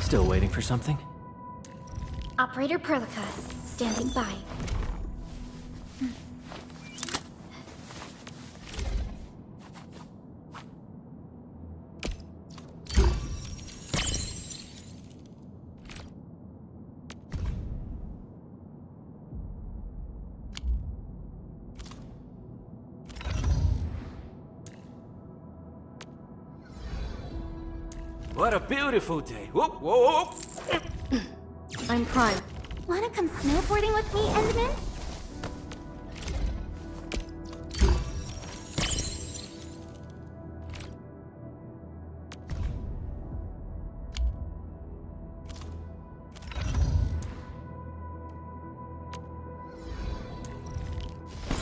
Still waiting for something? Operator Perlica, standing by. What a beautiful day. Whoop, whoop, whoop. I'm Prime. Wanna come snowboarding with me, Endman?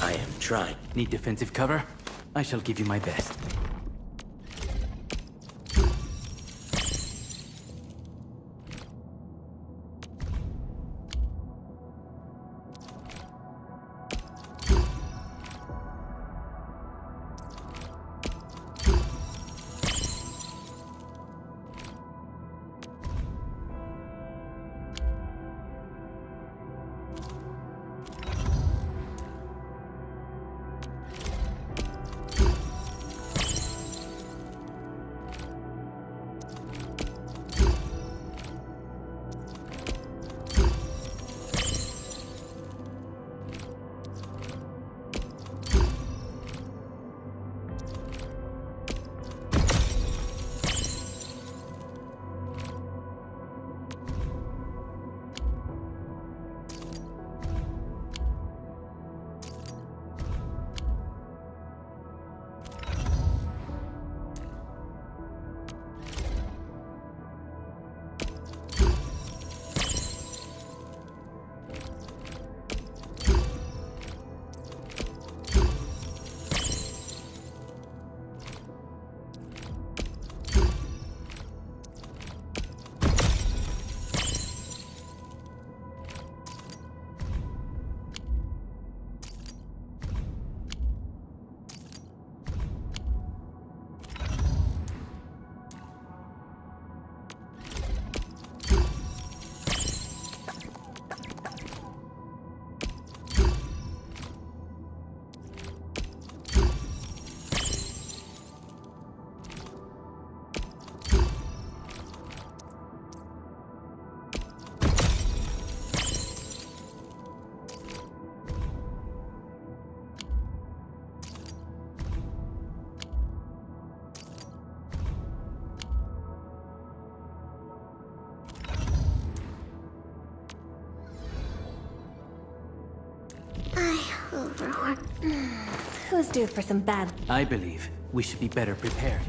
I am trying. Need defensive cover? I shall give you my best. Who's due for some bad... I believe we should be better prepared.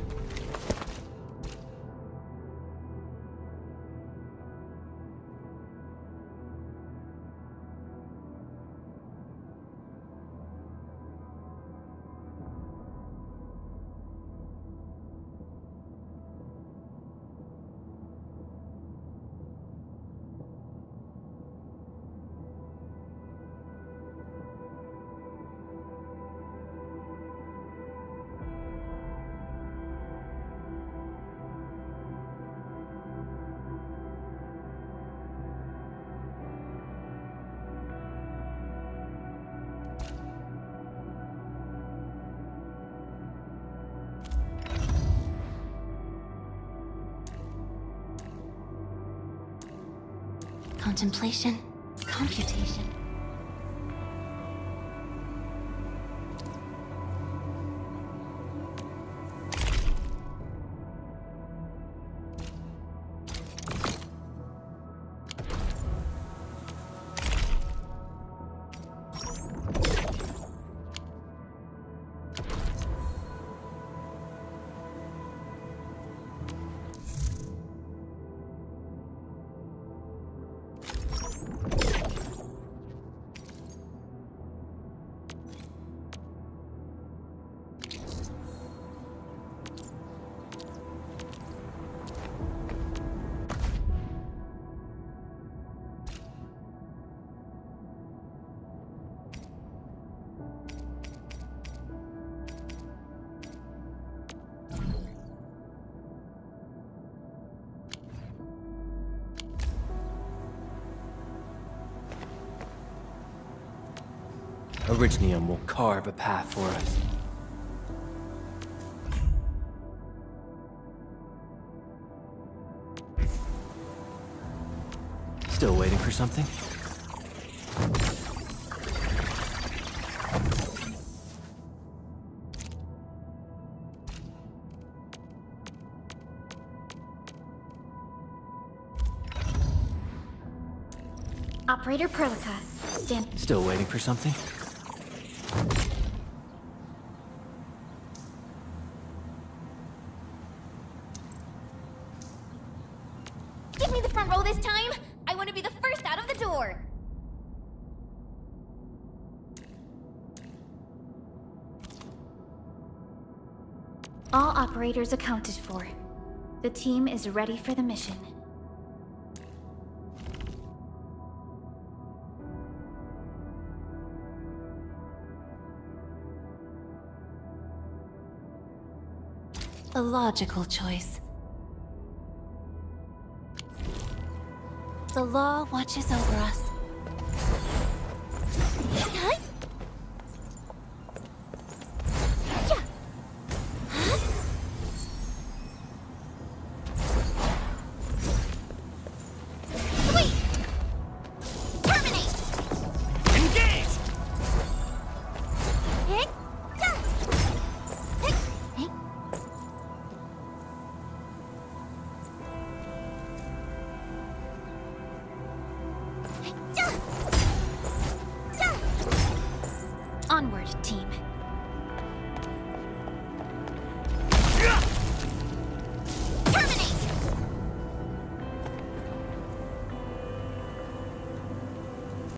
Contemplation, computation. Originium will carve a path for us. Still waiting for something? Operator Perlica, stand. Still waiting for something? Give me the front row this time! I want to be the first out of the door! All operators accounted for. The team is ready for the mission. A logical choice. The law watches over us. Huh?